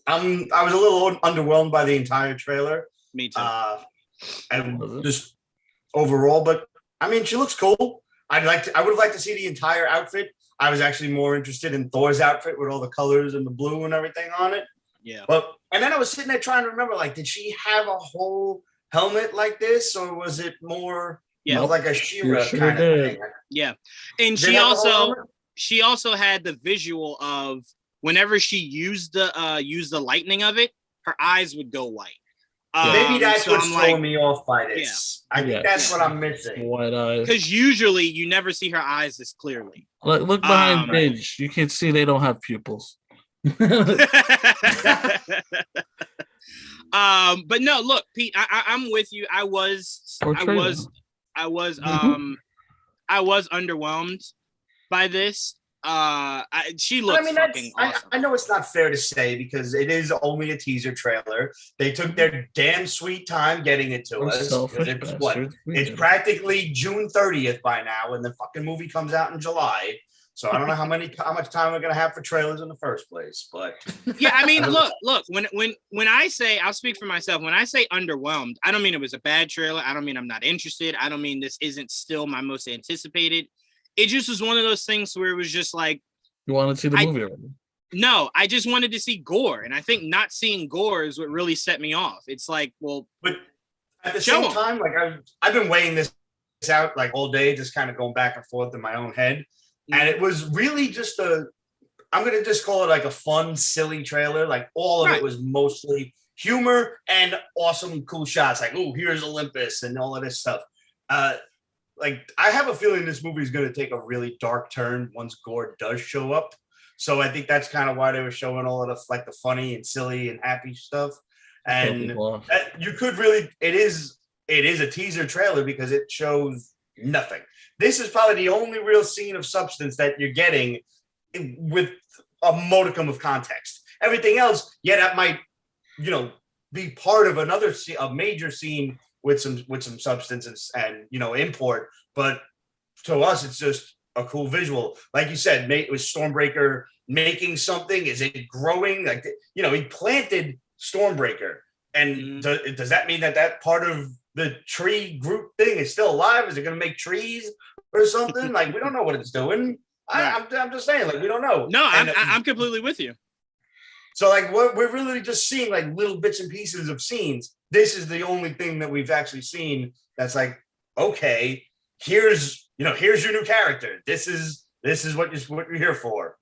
I was a little underwhelmed by the entire trailer. Me too. And just overall, but I mean, she looks cool. I would like to see the entire outfit. I was actually more interested in Thor's outfit with all the colors and the blue and everything on it. Yeah. And then I was sitting there trying to remember, like, did she have a whole helmet like this, or was it more like a She-Ra kind of thing? Yeah. And she also had the visual of whenever she used the lightning of it, her eyes would go white. Maybe that's what's throwing me off by this. I think that's what I'm missing. White eyes. Because usually you never see her eyes this clearly. Look behind Didge. You can see they don't have pupils. But no, look, Pete, I'm with you. I was underwhelmed by this. She looks fucking awesome. I know it's not fair to say because it is only a teaser trailer. They took their damn sweet time getting it to us. It's practically June 30th by now, and the fucking movie comes out in July. So I don't know how much time we're gonna have for trailers in the first place, but yeah, I mean, look. When I say, I'll speak for myself. When I say underwhelmed, I don't mean it was a bad trailer. I don't mean I'm not interested. I don't mean this isn't still my most anticipated. It just was one of those things where it was just like, you want to see the movie already? No, I just wanted to see gore, and I think not seeing gore is what really set me off. It's like, well, but at the same time, like I've been weighing this out like all day, just kind of going back and forth in my own head. And it was really just I'm going to just call it like a fun, silly trailer. Like all of it was mostly humor and awesome, cool shots. Like, oh, here's Olympus and all of this stuff. Like, I have a feeling this movie is going to take a really dark turn once gore does show up. So I think that's kind of why they were showing all of the, like, the funny and silly and happy stuff. And you could really, it is a teaser trailer because it shows nothing. This is probably the only real scene of substance that you're getting with a modicum of context. Everything else, that might, be part of a major scene with some substance and import. But to us, it's just a cool visual. Like you said, was Stormbreaker making something? Is it growing? Like, he planted Stormbreaker. And does that mean that part of the tree group thing is still alive? Is it going to make trees or something? Like, we don't know what it's doing. I'm just saying, like, we don't know. No, I'm completely with you. So, like, we're really just seeing like little bits and pieces of scenes. This is the only thing that we've actually seen that's like, okay, here's your new character. This is what you're here for.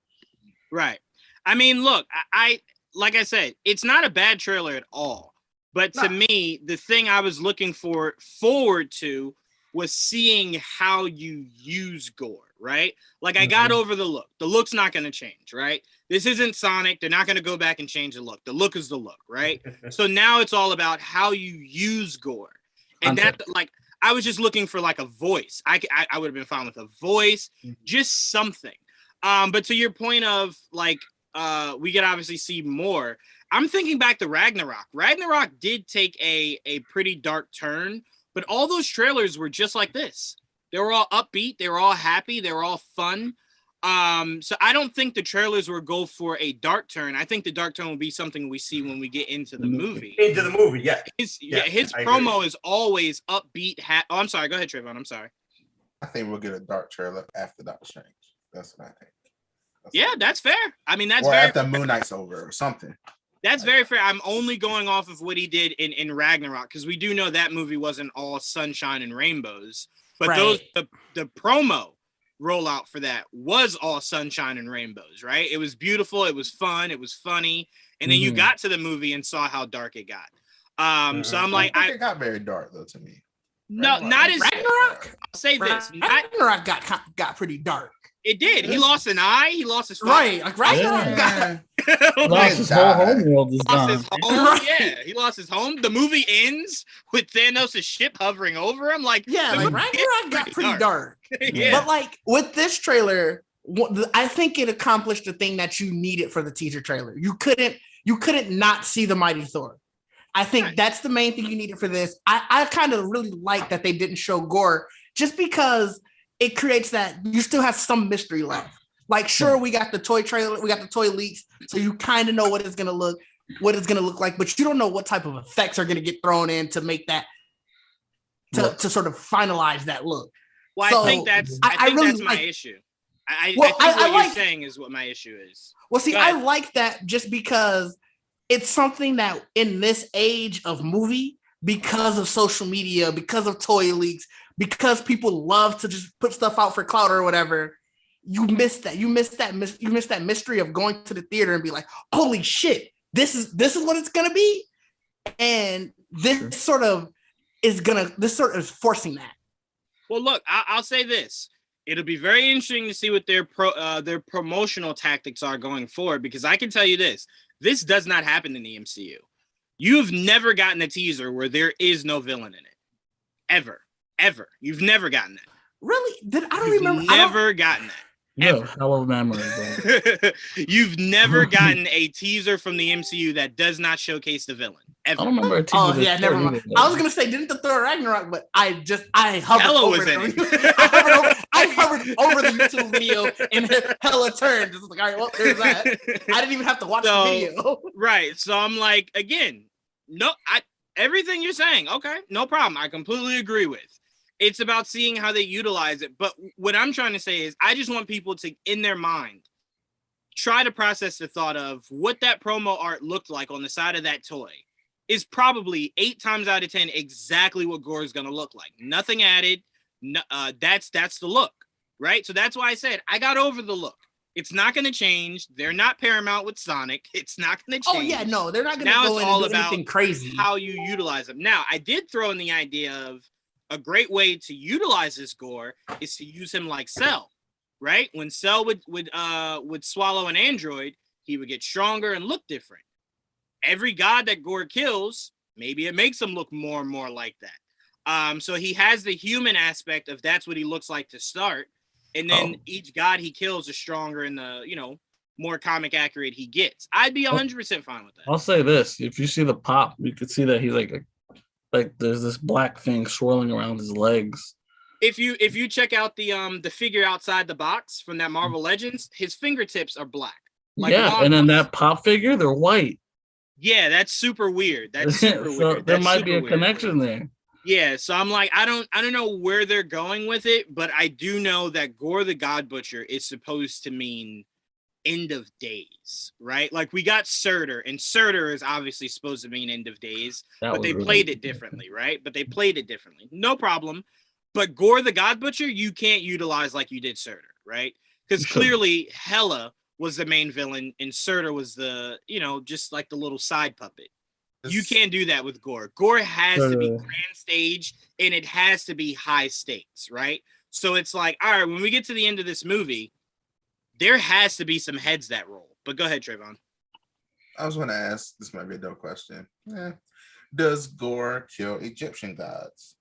Right. I mean, look, I like I said, it's not a bad trailer at all. But to me, the thing I was looking forward to was seeing how you use gore, right? Like, I got over the look. The look's not going to change, right? This isn't Sonic. They're not going to go back and change the look. The look is the look, right? So now it's all about how you use gore. And I was just looking for like a voice. I would have been fine with a voice, just something. But to your point of like, we could obviously see more. I'm thinking back to Ragnarok. Ragnarok did take a pretty dark turn, but all those trailers were just like this. They were all upbeat. They were all happy. They were all fun. So I don't think the trailers will go for a dark turn. I think the dark turn will be something we see when we get into the movie. His promo is always upbeat. I'm sorry. Go ahead, Trevon. I'm sorry. I think we'll get a dark trailer after Doctor Strange. That's what I think. That's fair. I mean, that's or very after Moon Knight's over or something. That's very fair. I'm only going off of what he did in Ragnarok because we do know that movie wasn't all sunshine and rainbows. But the promo rollout for that was all sunshine and rainbows, right? It was beautiful, it was fun, it was funny, and then you got to the movie and saw how dark it got. So I'm like, I think it got very dark though to me. No, not as Ragnarok. I'll say this. Ragnarok got pretty dark. It did. He lost an eye. He lost his right. Like Ragnarok lost his whole homeworld. Yeah, he lost his home. The movie ends with Thanos' ship hovering over him. Like, yeah, like Ragnarok got pretty dark. Yeah. But like with this trailer, I think it accomplished the thing that you needed for the teaser trailer. You couldn't not see the mighty Thor. I think that's the main thing you needed for this. I kind of really like that they didn't show gore, just because it creates that you still have some mystery left. Like, sure, we got the toy trailer, we got the toy leaks, so you kind of know what it's gonna look like, but you don't know what type of effects are gonna get thrown in to make that to sort of finalize that look. Well, so I think that's my issue. I think what you're saying is what my issue is. Well, see, I like that just because it's something that in this age of movie, because of social media, because of toy leaks, because people love to just put stuff out for clout or whatever, you miss that. You miss that mystery of going to the theater and be like, holy shit, this is what it's gonna be. And this sort of is forcing that. Well, look, I'll say this. It'll be very interesting to see what their promotional tactics are going forward, because I can tell you this does not happen in the MCU. You've never gotten a teaser where there is no villain in it. Ever. You've never gotten that. Really? I don't remember. Never gotten that. No, hell of memory. You've never gotten a teaser from the MCU that does not showcase the villain. Ever. I don't remember a teaser. Oh yeah, never mind. I was gonna say, didn't the Thor Ragnarok, but I hovered Hella over was in it. I hovered over the YouTube video and Hella turned. Just like, all right, well, there's that. I didn't even have to watch the video. Right. So I'm like, again, everything you're saying, okay, no problem. I completely agree with. It's about seeing how they utilize it. But what I'm trying to say is I just want people to, in their mind, try to process the thought of what that promo art looked like on the side of that toy is probably 8 times out of 10 exactly what Gore is going to look like. Nothing added. That's the look, right? So that's why I said I got over the look. It's not going to change. They're not Paramount with Sonic. It's not going to change. Oh yeah, no, they're not going to go it's in all and do about anything crazy. How you utilize them. Now, I did throw in the idea of a great way to utilize this Gore is to use him like Cell, right? When Cell would swallow an android, he would get stronger and look different. Every god that Gore kills, maybe it makes him look more and more like that. So he has the human aspect of that's what he looks like to start. And then each god he kills is stronger and the, more comic accurate he gets. I'd be 100% fine with that. I'll say this. If you see the pop, you could see that he's like there's this black thing swirling around his legs. If you check out the figure outside the box from that Marvel Legends, his fingertips are black. Like and then that pop figure, they're white. Yeah, that's super weird. That's super weird. There might be a connection there. Yeah, so I'm like, I don't know where they're going with it, but I do know that Gore the God Butcher is supposed to mean end of days, right? Like we got Surtur, and Surtur is obviously supposed to mean end of days, but they played it differently, right? But they played it differently. No problem. But Gore the God Butcher, you can't utilize like you did Surtur, right? Because clearly Hela was the main villain and Surtur was the, just like the little side puppet. You can't do that with Gore. Gore has to be grand stage and it has to be high stakes, right? So it's like, all right, when we get to the end of this movie, there has to be some heads that roll. But go ahead, Trevon. I was going to ask, this might be a dope question. Does Gore kill Egyptian gods?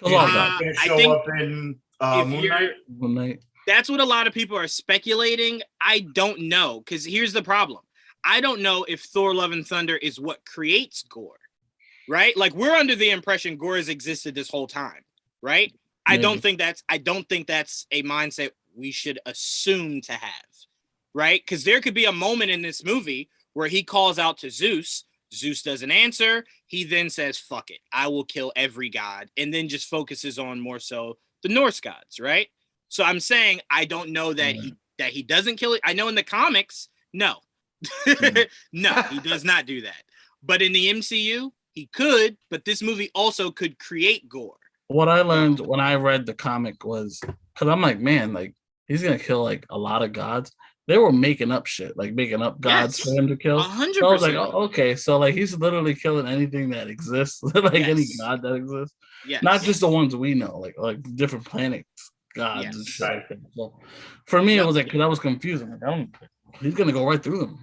I think up in Moon Knight. That's what a lot of people are speculating. I don't know, because here's the problem. I don't know if Thor Love and Thunder is what creates Gore, right? Like we're under the impression Gore has existed this whole time, right? I don't think that's a mindset we should assume to have, right? Because there could be a moment in this movie where he calls out to Zeus. Zeus doesn't answer. He then says, fuck it, I will kill every god, and then just focuses on more so the Norse gods, right? So I'm saying I don't know that he doesn't kill it. I know in the comics, no. No, he does not do that. But in the MCU, he could, but this movie also could create Gore. What I learned when I read the comic was because I'm like, man, like he's gonna kill like a lot of gods. They were making up shit, like making up gods for him to kill. 100%. So I was like, oh, okay, so like he's literally killing anything that exists, like any god that exists, not just the ones we know, like different planets, gods and shit like that. So for me, it was like because I was confused. I'm like, he's gonna go right through them.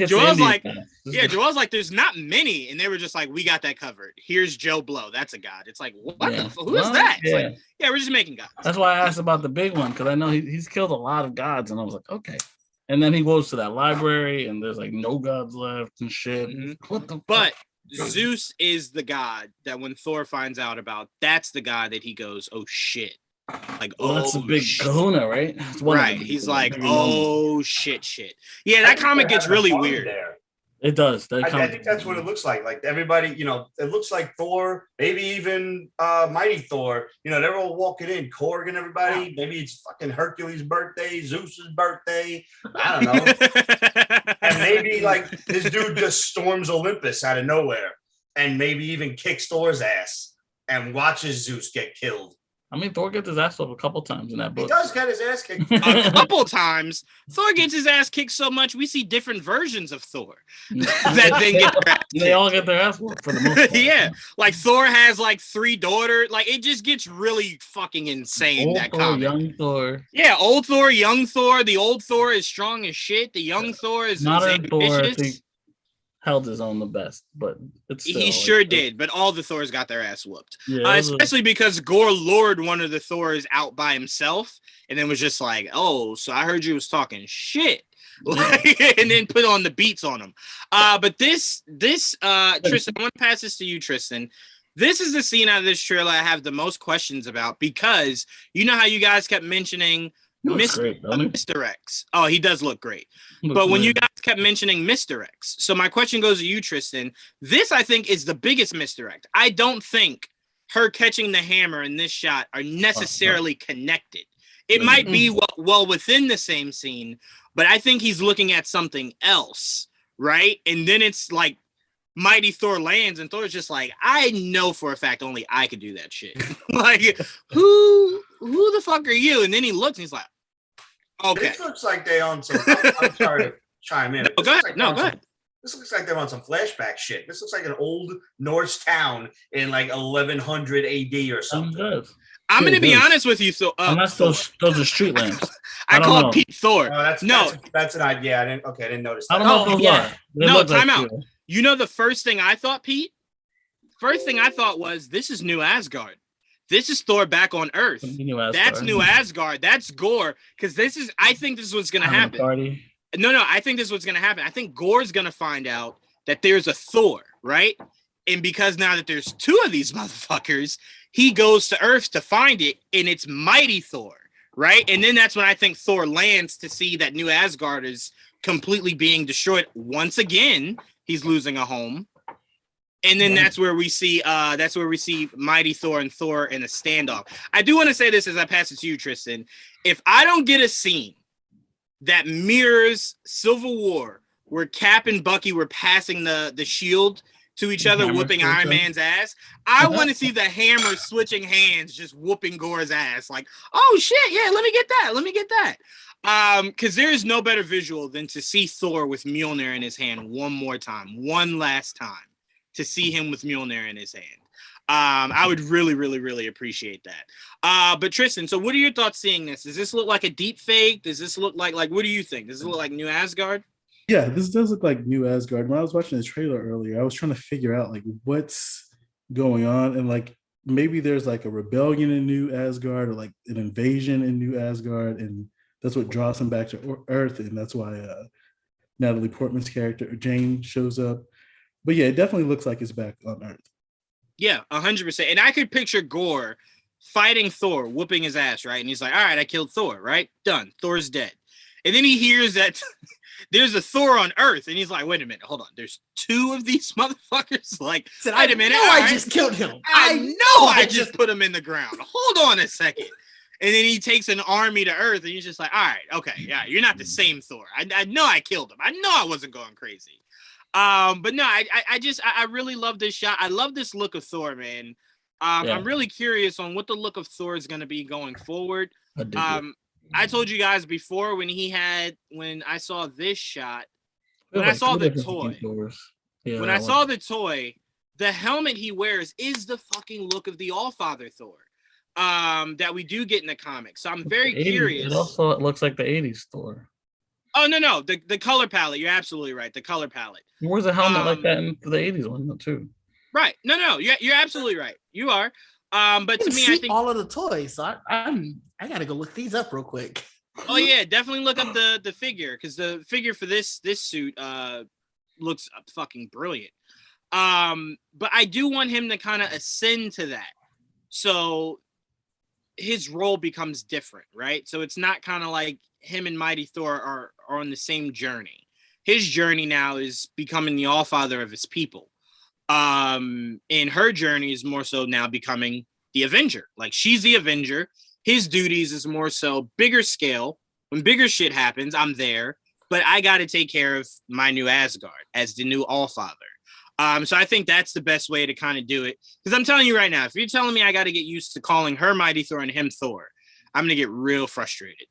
Joel's like, Joel's like, there's not many, and they were just like, we got that covered. Here's Joe Blow. That's a god. It's like, what the who is that? It's like, we're just making gods. That's why I asked about the big one because I know he's killed a lot of gods, and I was like, okay. And then he goes to that library, and there's like no gods left and shit. What the? But Zeus is the god that when Thor finds out about, that's the god that he goes, oh shit. Like, that's a big kahuna, right? Right. He's like, oh shit. Yeah, that comic gets really weird. There. It does. I think that's what it looks like. Like everybody, it looks like Thor, maybe even Mighty Thor. They're all walking in, Korg and everybody. Maybe it's fucking Hercules' birthday, Zeus's birthday. I don't know. And maybe like this dude just storms Olympus out of nowhere and maybe even kicks Thor's ass and watches Zeus get killed. I mean, Thor gets his ass up a couple times in that book. He does get his ass kicked. A couple times. Thor gets his ass kicked so much, we see different versions of Thor. That then get their ass They all get their ass whooped for the most part. Yeah. Like Thor has like 3 daughters. Like it just gets really fucking insane, Old that Thor, comic. young Thor. Yeah, old Thor, young Thor. The old Thor is strong as shit. The young Thor is Modern Thor, I ambitious. think, held his own the best, but it's still, He sure did, but all the Thors got their ass whooped. Yeah, especially because Gore lured one of the Thors out by himself and then was just like, oh, so I heard you was talking shit. And then put on the beats on him. But this Tristan, I want to pass this to you, Tristan. This is the scene out of this trailer I have the most questions about because you know how you guys kept mentioning Mr. X. Oh, he does look great. But when you guys kept mentioning Mr. X, so my question goes to you, Tristan. This, I think, is the biggest misdirect. I don't think her catching the hammer in this shot are necessarily connected. It might be well within the same scene, but I think he's looking at something else, right? And then it's like Mighty Thor lands, and Thor's just like, I know for a fact only I could do that shit. Like, who the fuck are you? And then he looks and he's like, okay. This looks like they on some. I'm sorry to chime in. Go ahead. Go ahead. This looks like they're on some flashback shit. This looks like an old Norse town in like 1100 AD or something. I'm going to be honest with you. So, unless those are street lamps. I call Pete Thor. That's an idea. I didn't notice that. I don't know if those are. No, time out. You know the first thing I thought, Pete? First thing I thought was, this is New Asgard. This is Thor back on Earth. That's New Asgard. That's Gore. Because I think this is what's going to happen. No, I think this is what's going to happen. I think Gore's going to find out that there's a Thor, right? And because now that there's 2 of these motherfuckers, he goes to Earth to find it, and it's Mighty Thor, right? And then that's when I think Thor lands to see that New Asgard is completely being destroyed. Once again, he's losing a home. And then that's where we see Mighty Thor and Thor in a standoff. I do want to say this as I pass it to you, Tristan. If I don't get a scene that mirrors Civil War, where Cap and Bucky were passing the shield to each other, whooping Iron Man's ass, I want to see the hammer switching hands, just whooping Gore's ass. Like, oh shit, yeah, let me get that. Because there is no better visual than to see Thor with Mjolnir in his hand one last time, to see him with Mjolnir in his hand. I would really, really, really appreciate that. But Tristan, so what are your thoughts seeing this? Does this look like a deep fake? Does this look like what do you think? Does it look like New Asgard? Yeah, this does look like New Asgard. When I was watching the trailer earlier, I was trying to figure out like what's going on, and like maybe there's like a rebellion in New Asgard or like an invasion in New Asgard, and that's what draws him back to Earth, and that's why Natalie Portman's character Jane shows up. But yeah, it definitely looks like it's back on Earth. Yeah, 100%. And I could picture Gore fighting Thor, whooping his ass, right? And he's like, all right, I killed Thor, right? Done. Thor's dead. And then he hears that there's a Thor on Earth, and he's like, wait a minute, hold on. There's 2 of these motherfuckers? Like, wait a minute. I just killed him. I know I just put him in the ground. Hold on a second. And then he takes an army to Earth, and he's just like, all right, okay, yeah, you're not the same Thor. I know I killed him. I know I wasn't going crazy. But no, I really love this shot. I love this look of Thor, man. I'm really curious on what the look of Thor is going to be going forward. I told you guys before when I saw this shot, when I saw the toy, the helmet he wears is the fucking look of the All-Father Thor that we do get in the comics. So I'm very curious. It also looks like the 80s Thor. Oh, no. The color palette. You're absolutely right. The color palette. Where's a helmet like that in the 80s one, too? Right. No. You're absolutely right. You are. But to me, I think all of the toys. So I gotta go look these up real quick. Oh yeah, definitely look up the figure, because the figure for this suit looks fucking brilliant. But I do want him to kind of ascend to that, so his role becomes different, right? So it's not kind of like him and Mighty Thor are on the same journey. His journey now is becoming the All-Father of his people. And her journey is more so now becoming the Avenger. Like, she's the Avenger. His duties is more so bigger scale. When bigger shit happens, I'm there, but I got to take care of my new Asgard as the new All-Father. So I think that's the best way to kind of do it. Because I'm telling you right now, if you're telling me I got to get used to calling her Mighty Thor and him Thor, I'm gonna get real frustrated.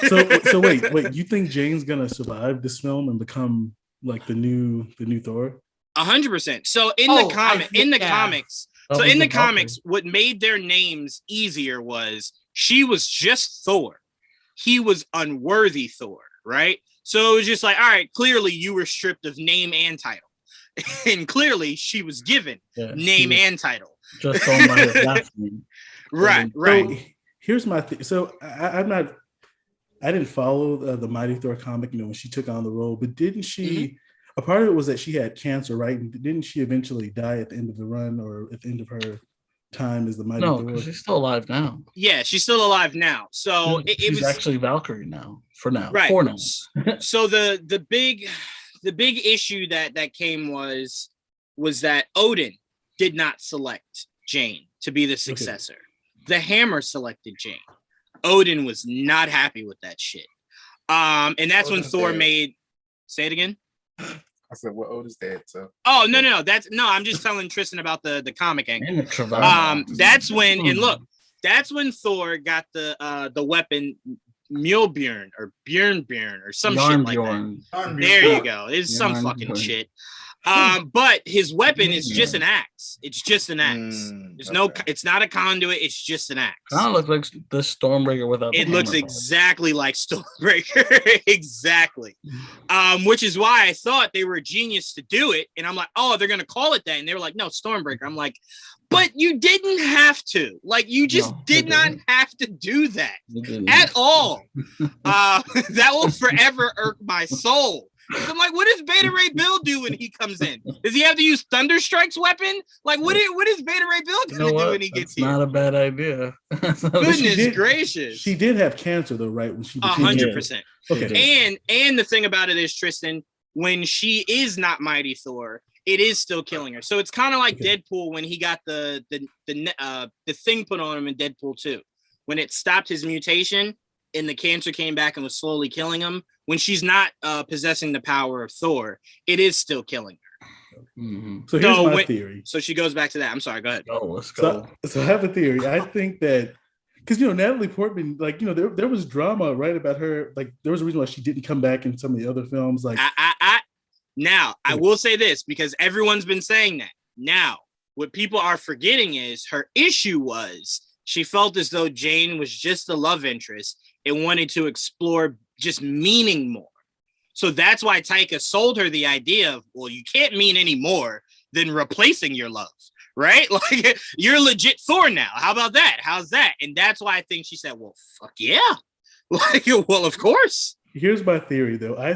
So wait, you think Jane's gonna survive this film and become like the new Thor? 100%. So in the comics, what made their names easier was she was just Thor. He was unworthy Thor, right? So it was just like, all right, clearly you were stripped of name and title. And clearly she was given name and title. Just on my last name. Right. So, here's my thing. So I didn't follow the Mighty Thor comic, when she took on the role, but didn't she, a part of it was that she had cancer, right? And didn't she eventually die at the end of the run, or at the end of her time as the Mighty Thor? No, she's still alive now. Yeah, she's still alive now. So she's actually Valkyrie now, for now. Right. For now. So the big issue that came was that Odin did not select Jane to be the successor. Okay. The Hammer selected Jane. Odin was not happy with that shit. And that's when Thor made. Say it again. I said, well, Odin's dead. So. Oh no! I'm just telling Tristian about the comic angle. That's when Thor got the weapon Mjolnir or Bjorn or some shit like that. There you go. It's some fucking shit. But his weapon is just an axe. It's just an axe. It's not a conduit. It's just an axe. Kind of looks like the Stormbreaker without. It looks exactly like Stormbreaker. Exactly. Which is why I thought they were a genius to do it. And I'm like, oh, they're gonna call it that. And they were like, no, Stormbreaker. I'm like, but you didn't have to. Like, you just did not have to do that at all. That will forever irk my soul. I'm like, what does Beta Ray Bill do when he comes in? Does he have to use Thunderstrike's weapon? Like, what is Beta Ray Bill going to do when he gets here? Not a bad idea. Goodness gracious. She did have cancer though, right? When she 100%. Okay. And the thing about it is, Tristian, when she is not Mighty Thor, it is still killing her. So it's kind of like Deadpool when he got the thing put on him in Deadpool 2. When it stopped his mutation and the cancer came back and was slowly killing him. When she's not possessing the power of Thor, it is still killing her. Mm-hmm. So here's my theory. So she goes back to that. I'm sorry. Go ahead. Oh, let's go. So I have a theory. I think that because Natalie Portman, like there was drama right about her. Like there was a reason why she didn't come back in some of the other films. Like I will say this because everyone's been saying that. Now, what people are forgetting is her issue was she felt as though Jane was just a love interest and wanted to explore just meaning more. So that's why Taika sold her the idea of, well, you can't mean any more than replacing your love, right? Like, you're legit Thor now. How about that? How's that? And that's why I think she said, well, fuck yeah. Like, well, of course. Here's my theory, though. I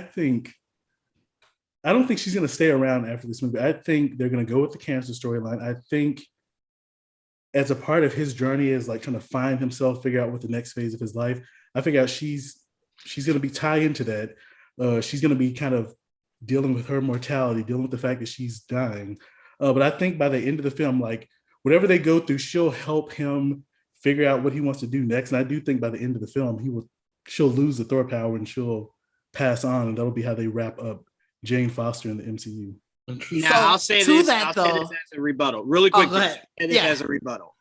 don't think she's going to stay around after this movie. I think they're going to go with the cancer storyline. I think as a part of his journey is like trying to find himself, figure out what the next phase of his life. I figure out she's going to be tied into that. She's going to be kind of dealing with her mortality, dealing with the fact that she's dying. But I think by the end of the film, like whatever they go through, she'll help him figure out what he wants to do next. And I do think by the end of the film, she'll lose the Thor power and she'll pass on. And that'll be how they wrap up Jane Foster in the MCU. Now I'll say this as a rebuttal, really quick. As a rebuttal.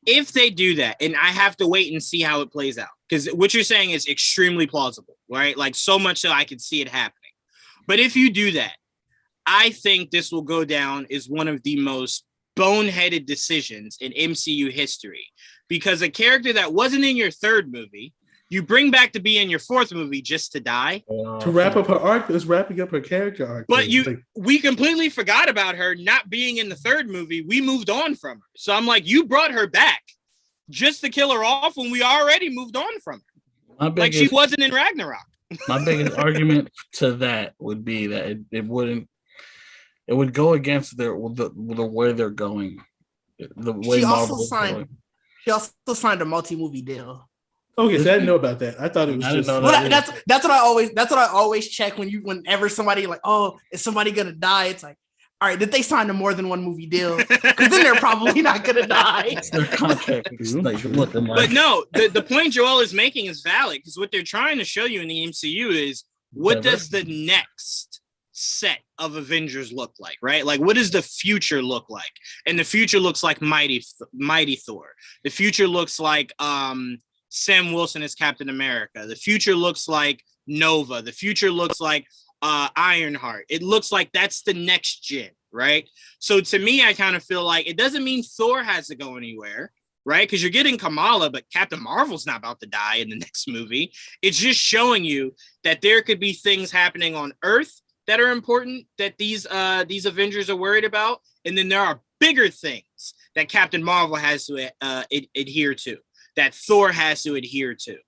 If they do that, and I have to wait and see how it plays out, because what you're saying is extremely plausible, right? Like so much so I can see it happening. But if you do that, I think this will go down as one of the most boneheaded decisions in MCU history, because a character that wasn't in your third movie, you bring back to be in your fourth movie just to die. To wrap up her arc, it's wrapping up her character arc. But we completely forgot about her not being in the third movie. We moved on from her. So I'm like, you brought her back just to kill her off when we already moved on from her. Like she wasn't in Ragnarok. My biggest argument to that would be that it would go against the way they're going. The way She also signed a multi-movie deal. Okay, so I didn't know about that. I thought it was just. That's what I always check whenever somebody like, oh, is somebody gonna die? It's like, all right, did they sign a more than one movie deal? Because then they're probably not gonna die. Their contract is like looking like. But no, the point Joel is making is valid, because what they're trying to show you in the MCU is what does the next set of Avengers look like, right? Like, what does the future look like? And the future looks like Mighty Thor. The future looks like Sam Wilson as Captain America. The future looks like Nova. The future looks like Ironheart. It looks like that's the next gen, right? So to me, I kind of feel like it doesn't mean Thor has to go anywhere, right? Because you're getting Kamala, but Captain Marvel's not about to die in the next movie. It's just showing you that there could be things happening on Earth that are important that these Avengers are worried about, and then there are bigger things that Captain Marvel has to adhere to, that Thor has to adhere to,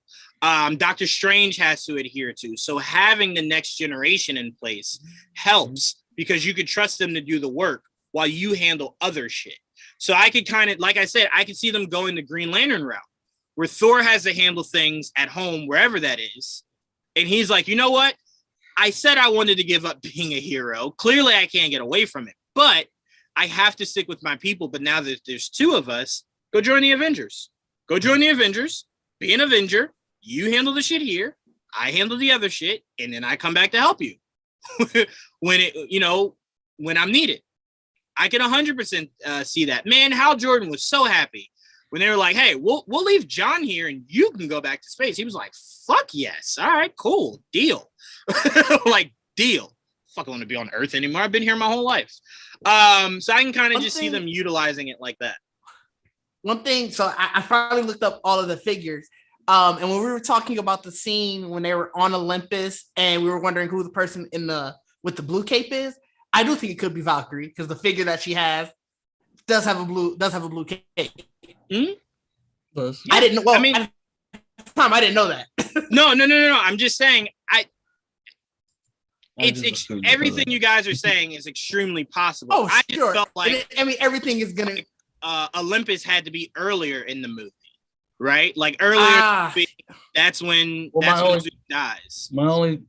Doctor Strange has to adhere to. So having the next generation in place helps, because you could trust them to do the work while you handle other shit. So I could kind of, like I said, I could see them going the Green Lantern route, where Thor has to handle things at home, wherever that is. And he's like, you know what? I said I wanted to give up being a hero. Clearly I can't get away from it, but I have to stick with my people. But now that there's two of us, go join the Avengers. Go join the Avengers, be an Avenger. You handle the shit here. I handle the other shit. And then I come back to help you when I'm needed. I can 100% see that. Man, Hal Jordan was so happy when they were like, hey, we'll leave John here and you can go back to space. He was like, fuck yes. All right, cool. Deal. Like, deal. Fuck, I want to be on Earth anymore. I've been here my whole life. So I can kind of just see them utilizing it like that. One thing, so I finally looked up all of the figures. And when we were talking about the scene when they were on Olympus and we were wondering who the person with the blue cape is, I do think it could be Valkyrie, because the figure that she has does have a blue cape. Mm-hmm. I didn't know. Well, at the time, I didn't know that. No. I'm just saying, everything you guys are saying is extremely possible. Oh, I sure. just felt like, everything is gonna. Olympus had to be earlier in the movie, right? Like earlier, that's when Zeus dies. My only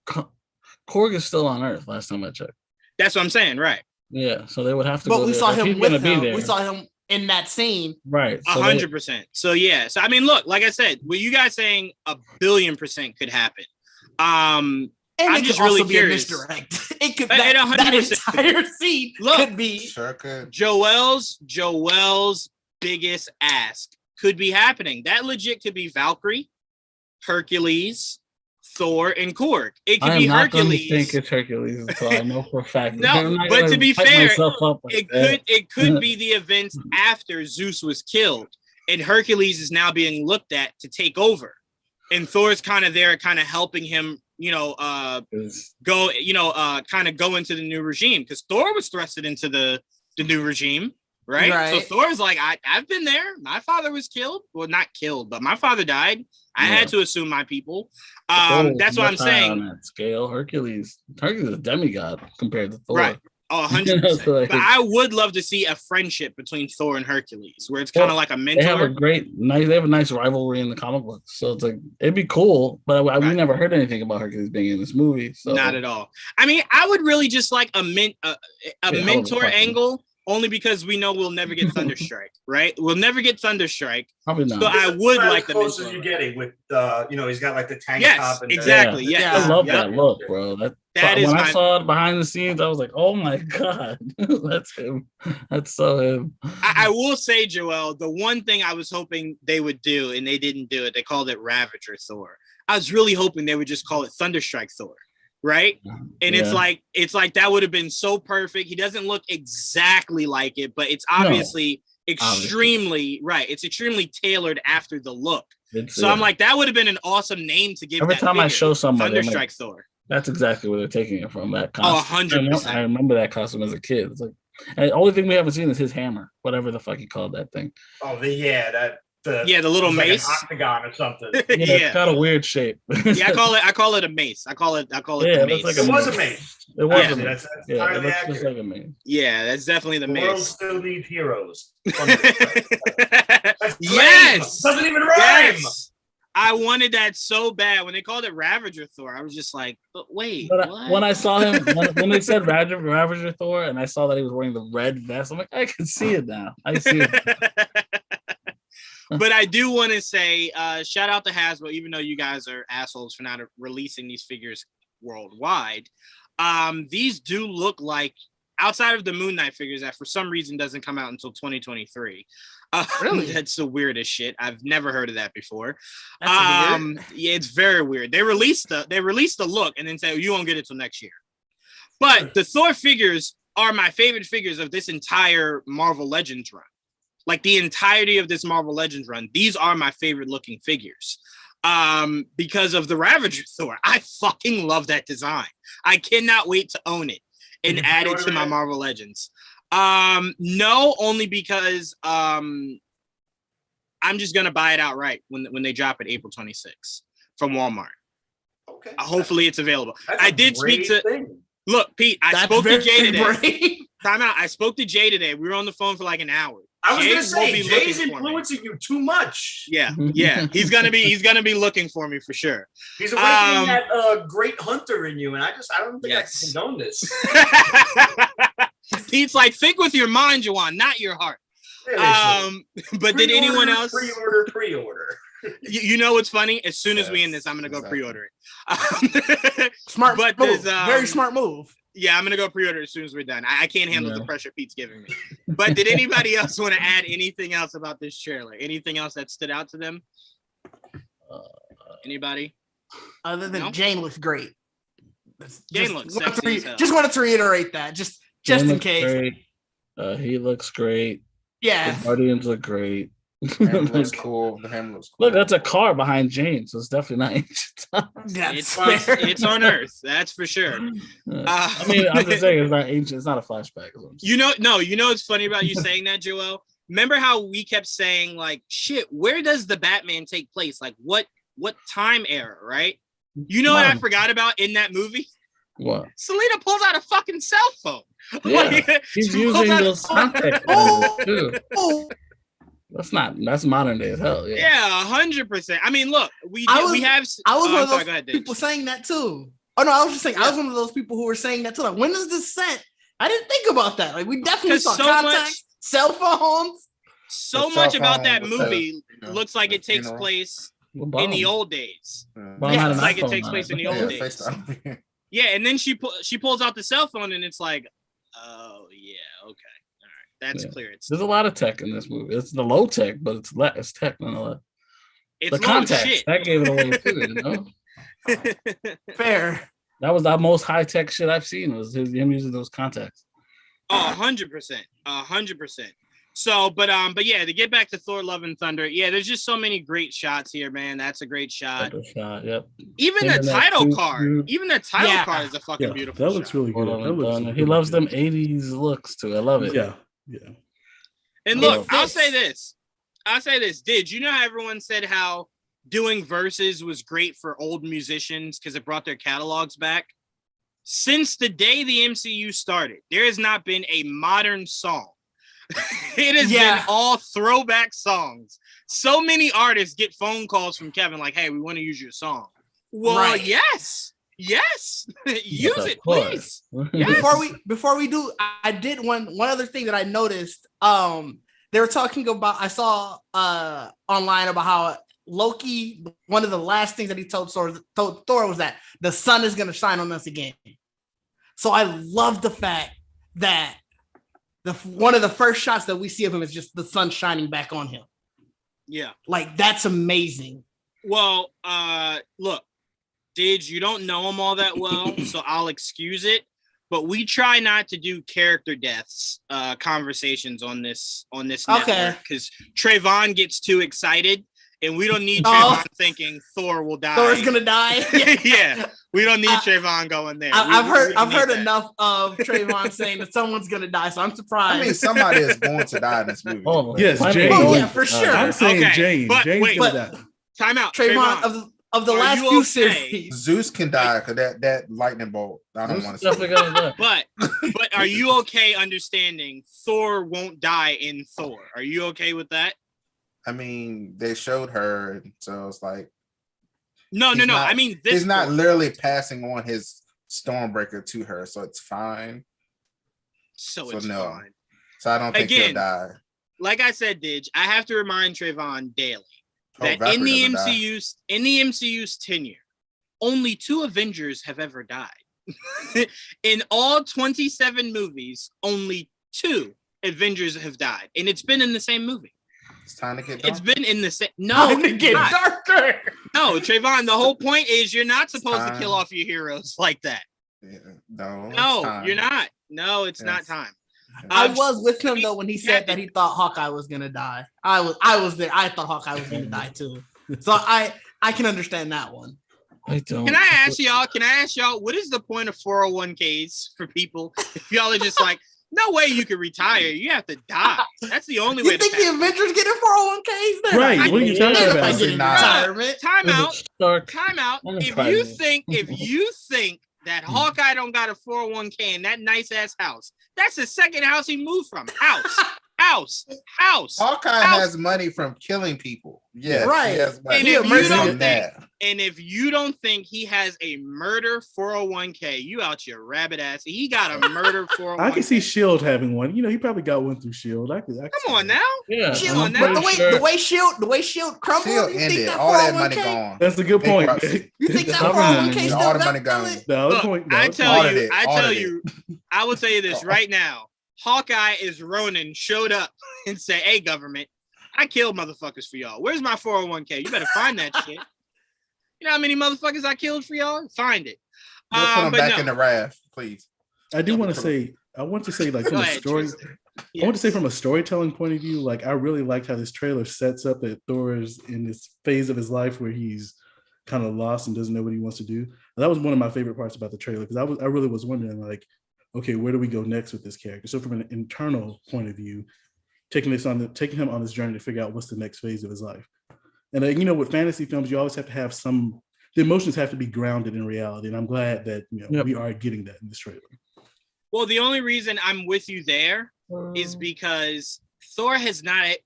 Korg is still on Earth. Last time I checked. That's what I'm saying, right? Yeah, so they would have to. But go we there. saw him with him. We saw him in that scene, right? 100%. So yeah. So I mean, look, like I said, what you guys saying 1,000,000,000% could happen. And I'm just really curious. A misdirect. It could. That entire scene could be. Sure could. Joel's biggest ask could be happening. That legit could be Valkyrie, Hercules, Thor, and Korg. It could be Hercules. I think it's Hercules, so I know for a fact. No, but to be fair, it could be the events after Zeus was killed, and Hercules is now being looked at to take over, and Thor's kind of there, kind of helping him. Kind of go into the new regime, because Thor was thrusted into the new regime, right? So Thor's like, I've been there. My father was killed. Well, not killed, but my father died. I had to assume my people. That's what I'm saying. On that scale, Hercules is a demigod compared to Thor. Right. Oh, 100%. But I would love to see a friendship between Thor and Hercules, where it's kind of like a mentor. They have a nice rivalry in the comic books, so it's like it'd be cool. But we never heard anything about Hercules being in this movie. So. Not at all. I mean, I would really just like a mentor angle only because we know we'll never get Thunderstrike, right? We'll never get Thunderstrike. Probably not. So I would like the them. Closer you're getting with, he's got like the tank top. And exactly. Yeah. I love that look, bro. That is when I saw it behind the scenes, I was like, oh my God, that's him. That's so him. I will say, Joel, the one thing I was hoping they would do, and they didn't do it, they called it Ravager Thor. I was really hoping they would just call it Thunderstrike Thor. Right. And it's like that would have been so perfect. He doesn't look exactly like it, but it's obviously extremely right. It's extremely tailored after the look. I'm like, that would have been an awesome name to give. Every time I show somebody Thunderstrike Thor. That's exactly where they're taking it from. That costume. 100%. I remember that costume as a kid. It's like, and the only thing we haven't seen is his hammer, whatever the fuck he called that thing. Oh, the little mace, like an octagon or something. It's got a weird shape. I call it a mace. I call it the mace. It was a mace. It was a mace. It looks just like a mace. Yeah, that's definitely the mace. The world still needs heroes. Yes, doesn't even rhyme. Yes. I wanted that so bad. When they called it Ravager Thor, I was just like, but wait. What? When I saw him, when they said Ravager Thor, and I saw that he was wearing the red vest, I'm like, I can see it now. I see it. But I do want to say, shout out to Hasbro, even though you guys are assholes for not releasing these figures worldwide. These do look like, outside of the Moon Knight figures that for some reason doesn't come out until 2023. Really? That's the weirdest shit. I've never heard of that before. Yeah, it's very weird. They released the look and then say, you won't get it till next year. But the Thor figures are my favorite figures of this entire Marvel Legends run. Like the entirety of this Marvel Legends run, these are my favorite looking figures. Because of the Ravager Thor. I fucking love that design. I cannot wait to own it and add it to my Marvel Legends. No, only because I'm just gonna buy it outright when they drop it April 26th from Walmart. Okay. Hopefully it's available. I did speak to look, Pete, I spoke to Jay today. Time out. I spoke to Jay today. We were on the phone for like an hour. I was gonna say Jay's influencing you too much. Yeah. He's gonna be looking for me for sure. He's awakening that great hunter in you, and I don't think I can condone this. Pete's like, think with your mind, Juwan, not your heart. But did anyone else pre-order? You know what's funny? As soon as we end this, I'm gonna go pre-order it. Smart, but move. Very smart move. Yeah, I'm gonna go pre-order as soon as we're done. I can't handle the pressure Pete's giving me. But did anybody else want to add anything else about this trailer? Anything else that stood out to them? Anybody? Other than Jane looks great. Jane looks sexy as hell. Just wanted to reiterate that, just in case. Great. He looks great. Yeah. The Guardians look great. The hammer looks cool. Look, that's a car behind Jane, so it's definitely not ancient. It's on Earth, that's for sure. I mean, I'm just saying it's not ancient. It's not a flashback. You know what's funny about you saying that, Joel? Remember how we kept saying like, shit, where does the Batman take place? Like, what time era, right? You know what I forgot about in that movie? What? Selena pulls out a fucking cell phone. Yeah, he's using those contact lenses too. That's modern day as hell. Yeah, 100%. I mean, look, I was one of those people saying that too. Oh no, I was just saying I was one of those people who were saying that too. Like, when is this set? I didn't think about that. Like, we definitely saw contacts, cell phones. So much about that movie looks like it takes place in the old days. It's like it takes place in the old days. Yeah, and then she pulls out the cell phone and it's like, oh yeah, okay. That's clear. There's a lot of tech in this movie. It's the low tech, but it's tech nonetheless. It's the contacts shit. That gave it away too. You know? Fair. That was the most high tech shit I've seen. Was him using those contacts. 100%, 100%. So, but yeah, to get back to Thor: Love and Thunder, yeah, there's just so many great shots here, man. That's a great shot. Yep. Even the title card, card is a fucking beautiful. That looks really good. He loves them '80s looks too. I love it. Yeah. And look, I'll say this. Did you know how everyone said how doing verses was great for old musicians because it brought their catalogs back? Since the day the MCU started, there has not been a modern song. It has been all throwback songs. So many artists get phone calls from Kevin like, hey, we want to use your song. Well, yes, Yes, use it, please. Yes. Before we do, I did one other thing that I noticed. They were talking about. I saw online about how Loki. One of the last things that he told Thor was that the sun is going to shine on us again. So I love the fact that one of the first shots that we see of him is just the sun shining back on him. Yeah, like that's amazing. Well, look. Didge, you don't know him all that well, so I'll excuse it. But we try not to do character deaths conversations on this network because Trevon gets too excited, and we don't need Trevon thinking Thor will die. Thor's gonna die. Yeah, we don't need Trevon going there. I've heard enough of Trevon saying that someone's gonna die, so I'm surprised. I mean, somebody is going to die in this movie. Yes, Jane. Oh yeah, for sure. I'm saying Jane. Jane's gonna die. Time out, Trevon. Of the last few series, Zeus can die because that lightning bolt. I don't want to say. But are you okay understanding Thor won't die in Thor? Are you okay with that? I mean, they showed her, so it's like no. I mean, he's not literally passing on his Stormbreaker to her, so it's fine. So it's fine. So I don't think he'll die. Like I said, Didge, I have to remind Trevon daily. That in the MCU's tenure, only 2 Avengers have ever died. In all 27 movies, only 2 Avengers have died, and it's been in the same movie. It's time to get darker. It's been in the same. No, to get darker. No, Trevon. The whole point is you're not supposed to kill off your heroes like that. Yeah, no, you're not. No, it's not time. I was with him though when he said that he thought Hawkeye was gonna die. I was there. I thought Hawkeye was gonna die too. So I can understand that one. I don't. Can I ask y'all? What is the point of 401ks for people? If y'all are just like, no way you can retire. You have to die. That's the only way. You think the Avengers getting 401ks? Then? Right. What are you talking about? Retirement. Time out. If you think that Hawkeye don't got a 401k in that nice ass house, that's the second house he moved from. House. Hawkeye has money from killing people. Yeah, right. And if you don't think he has a murder 401k, you out your rabbit ass. He got a murder 401k. I can see Shield having one. You know, he probably got one through Shield. I Come on now. Yeah. Shield on now. The way Shield crumbled, Shield ended. All that money gone. That's a good point. You think that 401k still all the money gone? I will tell you this right now. Hawkeye is Ronin showed up and say, "Hey, government, I killed motherfuckers for y'all. Where's my 401k? You better find that shit. You know how many motherfuckers I killed for y'all? Find it." Put them back in the raft, please. I want to say, like, from a story. I want to say from a storytelling point of view, like, I really liked how this trailer sets up that Thor is in this phase of his life where he's kind of lost and doesn't know what he wants to do. And that was one of my favorite parts about the trailer because I really was wondering, like, okay, where do we go next with this character? So from an internal point of view, taking him on this journey to figure out what's the next phase of his life. And you know, with fantasy films, you always have to have the emotions have to be grounded in reality. And I'm glad that we are getting that in this trailer. Well, the only reason I'm with you there is because Thor has not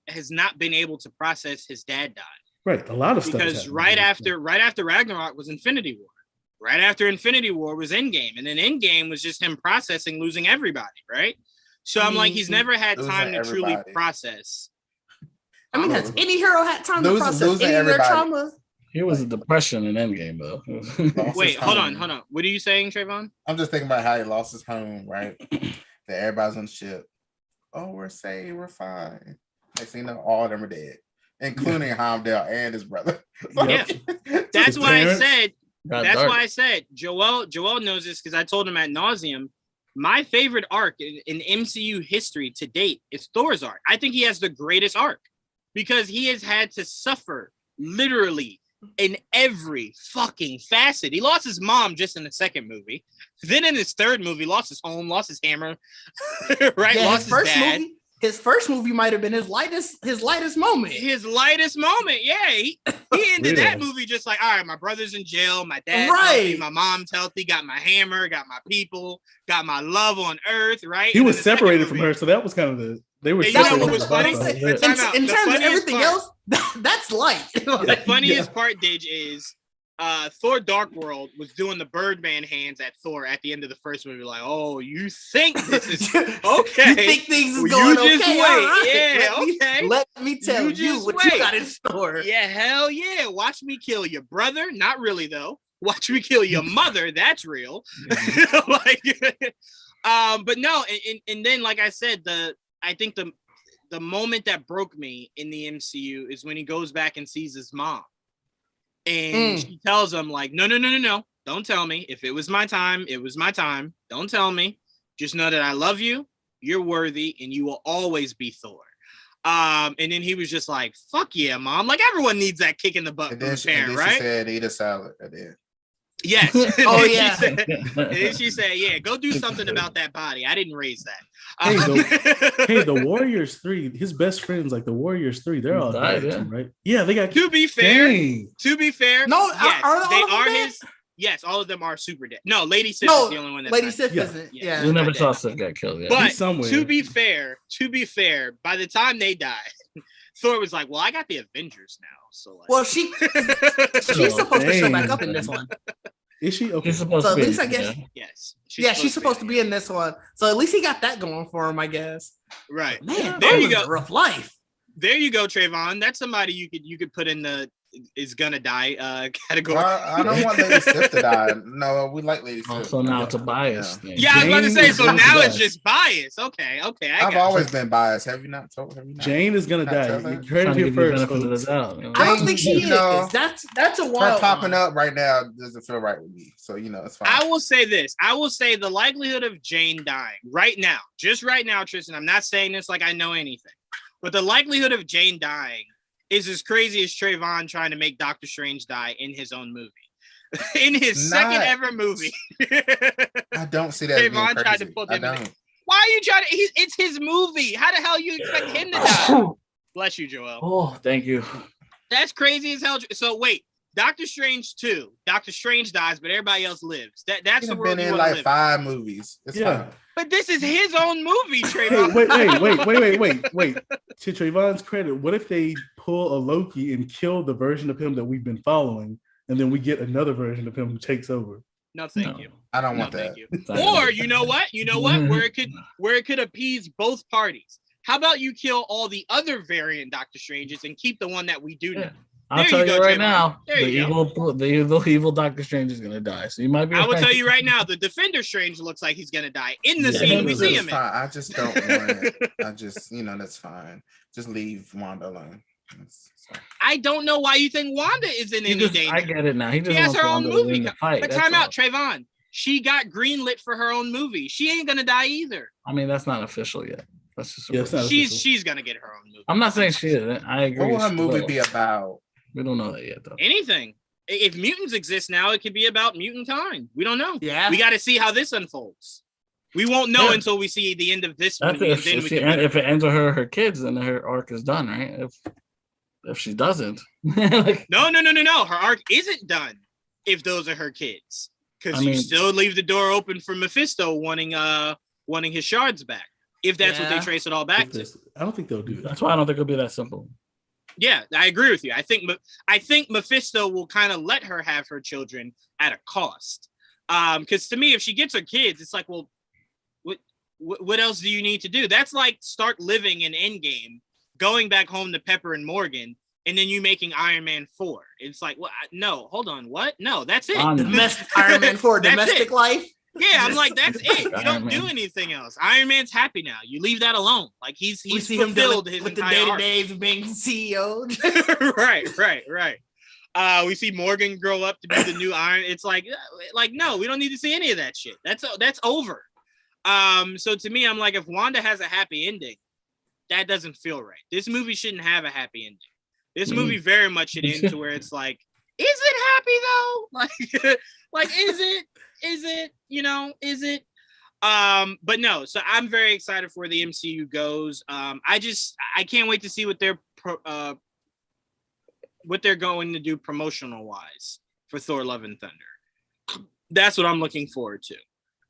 been able to process his dad died. Right, a lot of stuff. Because right after Ragnarok was Infinity War. Right after Infinity War was Endgame, and then Endgame was just him processing losing everybody, right? So I'm like, he's never had time to truly process. I mean, has any hero had time to process any of their trauma? He was a depression in Endgame, though. Wait, hold on. What are you saying, Trevon? I'm just thinking about how he lost his home, right? That everybody's on the ship. Oh, we're safe, we're fine. Next thing you know, all of them are dead, including Heimdall and his brother. Yeah, that's why I said. That's why I said Joel knows this because I told him ad nauseum. My favorite arc in MCU history to date is Thor's arc. I think he has the greatest arc because he has had to suffer literally in every fucking facet. He lost his mom just in the second movie. Then in his third movie, lost his home, lost his hammer, right? Yeah, lost his dad. His first movie might have been his lightest moment. Yeah. He ended that movie just like, all right, my brother's in jail, my dad's healthy, my mom's healthy, got my hammer, got my people, got my love on earth, right? He was separated from her, so that was kind of they were separated. You know what was funny? In terms of everything else, that's light. The funniest part, Didge, is Thor Dark World was doing the Birdman hands at Thor at the end of the first movie, like, oh, you think this is okay? You think things is going just okay? Wait. Right. Yeah, Let me tell you what you got in store. Yeah, hell yeah. Watch me kill your brother. Not really, though. Watch me kill your mother. That's real. Like, but no, and then, like I said, I think the moment that broke me in the MCU is when he goes back and sees his mom. And she tells him, like, no. Don't tell me. If it was my time, it was my time. Don't tell me. Just know that I love you. You're worthy, and you will always be Thor. And then he was just like, fuck yeah, mom. Like, everyone needs that kick in the butt from a parent, right? She said, eat a salad. I did. Yes. Oh, yeah. And then she said, yeah, go do something about that body. I didn't raise that. Hey, the Warriors 3, his best friends, like the Warriors 3, they're all dead, right? Yeah, they got. To be fair, no, yes, they are dead? his. Yes, all of them are super dead. No, Lady Sif is the only one that's Lady Sif isn't. Yeah, we never saw Sif get killed yet. But to be fair, by the time they died, Thor was like, "Well, I got the Avengers now." So, like, well, she's supposed to show back up in this one. Is she? Okay. She's supposed so to at be. least I guess. Yes. She's supposed to be in this one. So at least he got that going for him, I guess. Right. Man, there you go. A rough life. There you go, Trevon. That's somebody you could put in the is gonna die category. I don't want Lady Sif to die. No, we like Lady Sif. So now it's a bias thing. Yeah, I was about to say. So now it's just bias. Okay. I've always been biased. Have you not told? Jane is gonna die. You heard it here first. I don't think she is. That's a wild. Her popping up right now doesn't feel right with me. So it's fine. I will say this. I will say the likelihood of Jane dying right now, just right now, Tristian. I'm not saying this like I know anything, but the likelihood of Jane dying is as crazy as Trevon trying to make Doctor Strange die in his own movie. In his second ever movie. I don't see that. Trevon tried to put him in. Why are you trying to? It's his movie. How the hell you expect him to die? Bless you, Joel. Oh, thank you. That's crazy as hell. So wait, Doctor Strange 2. Doctor Strange dies, but everybody else lives. That's the world. Been in like 5 movies. It's fine. But this is his own movie, Trevon. Wait. To Trevon's credit, what if they pull a Loki and kill the version of him that we've been following, and then we get another version of him who takes over? No, thank you. I don't want that. Or you know what? Where it could appease both parties. How about you kill all the other variant Doctor Stranges and keep the one that we do know? I'll tell you right now, the evil Doctor Strange is gonna die. So you might be. I will tell you right now, the Defender Strange looks like he's gonna die in the scene we see him in. I just don't want it. I just, that's fine. Just leave Wanda alone. I don't know why you think Wanda is in any danger. I get it now. He has her own movie. But time out, Trevon. She got greenlit for her own movie. She ain't gonna die either. I mean, that's not official yet. That's just she's gonna get her own movie. I'm not saying she isn't. I agree. What will her movie be about? We don't know that yet, though. Anything. If mutants exist now, it could be about mutant time. We don't know. Yeah. We got to see how this unfolds. We won't know until we see the end of this movie. If it ends with her kids, then her arc is done, right? If she doesn't. No. Her arc isn't done if those are her kids. Because you still leave the door open for Mephisto wanting his shards back. If that's what they trace it all back to. I don't think they'll do that. That's why I don't think it'll be that simple. Yeah, I agree with you. I think Mephisto will kind of let her have her children at a cost. Because to me, if she gets her kids, it's like, well, what else do you need to do? That's like start living in Endgame, going back home to Pepper and Morgan, and then you making Iron Man 4. It's like, well, no, hold on, what? No, that's it. Iron Man 4, domestic life. Yeah, I'm like, that's it. You don't do anything else. Iron Man's happy now. You leave that alone. Like he's fulfilled his with entire the day-to-days of being CEO. Right. We see Morgan grow up to be the new Iron. It's like no, we don't need to see any of that shit. That's over. So to me, I'm like, if Wanda has a happy ending, that doesn't feel right. This movie shouldn't have a happy ending. This movie very much should end to where it's like, is it happy though? Like is it? Is it? Is it? But no. So I'm very excited for where the MCU goes. I can't wait to see what they're going to do promotional wise for Thor Love and Thunder. That's what I'm looking forward to.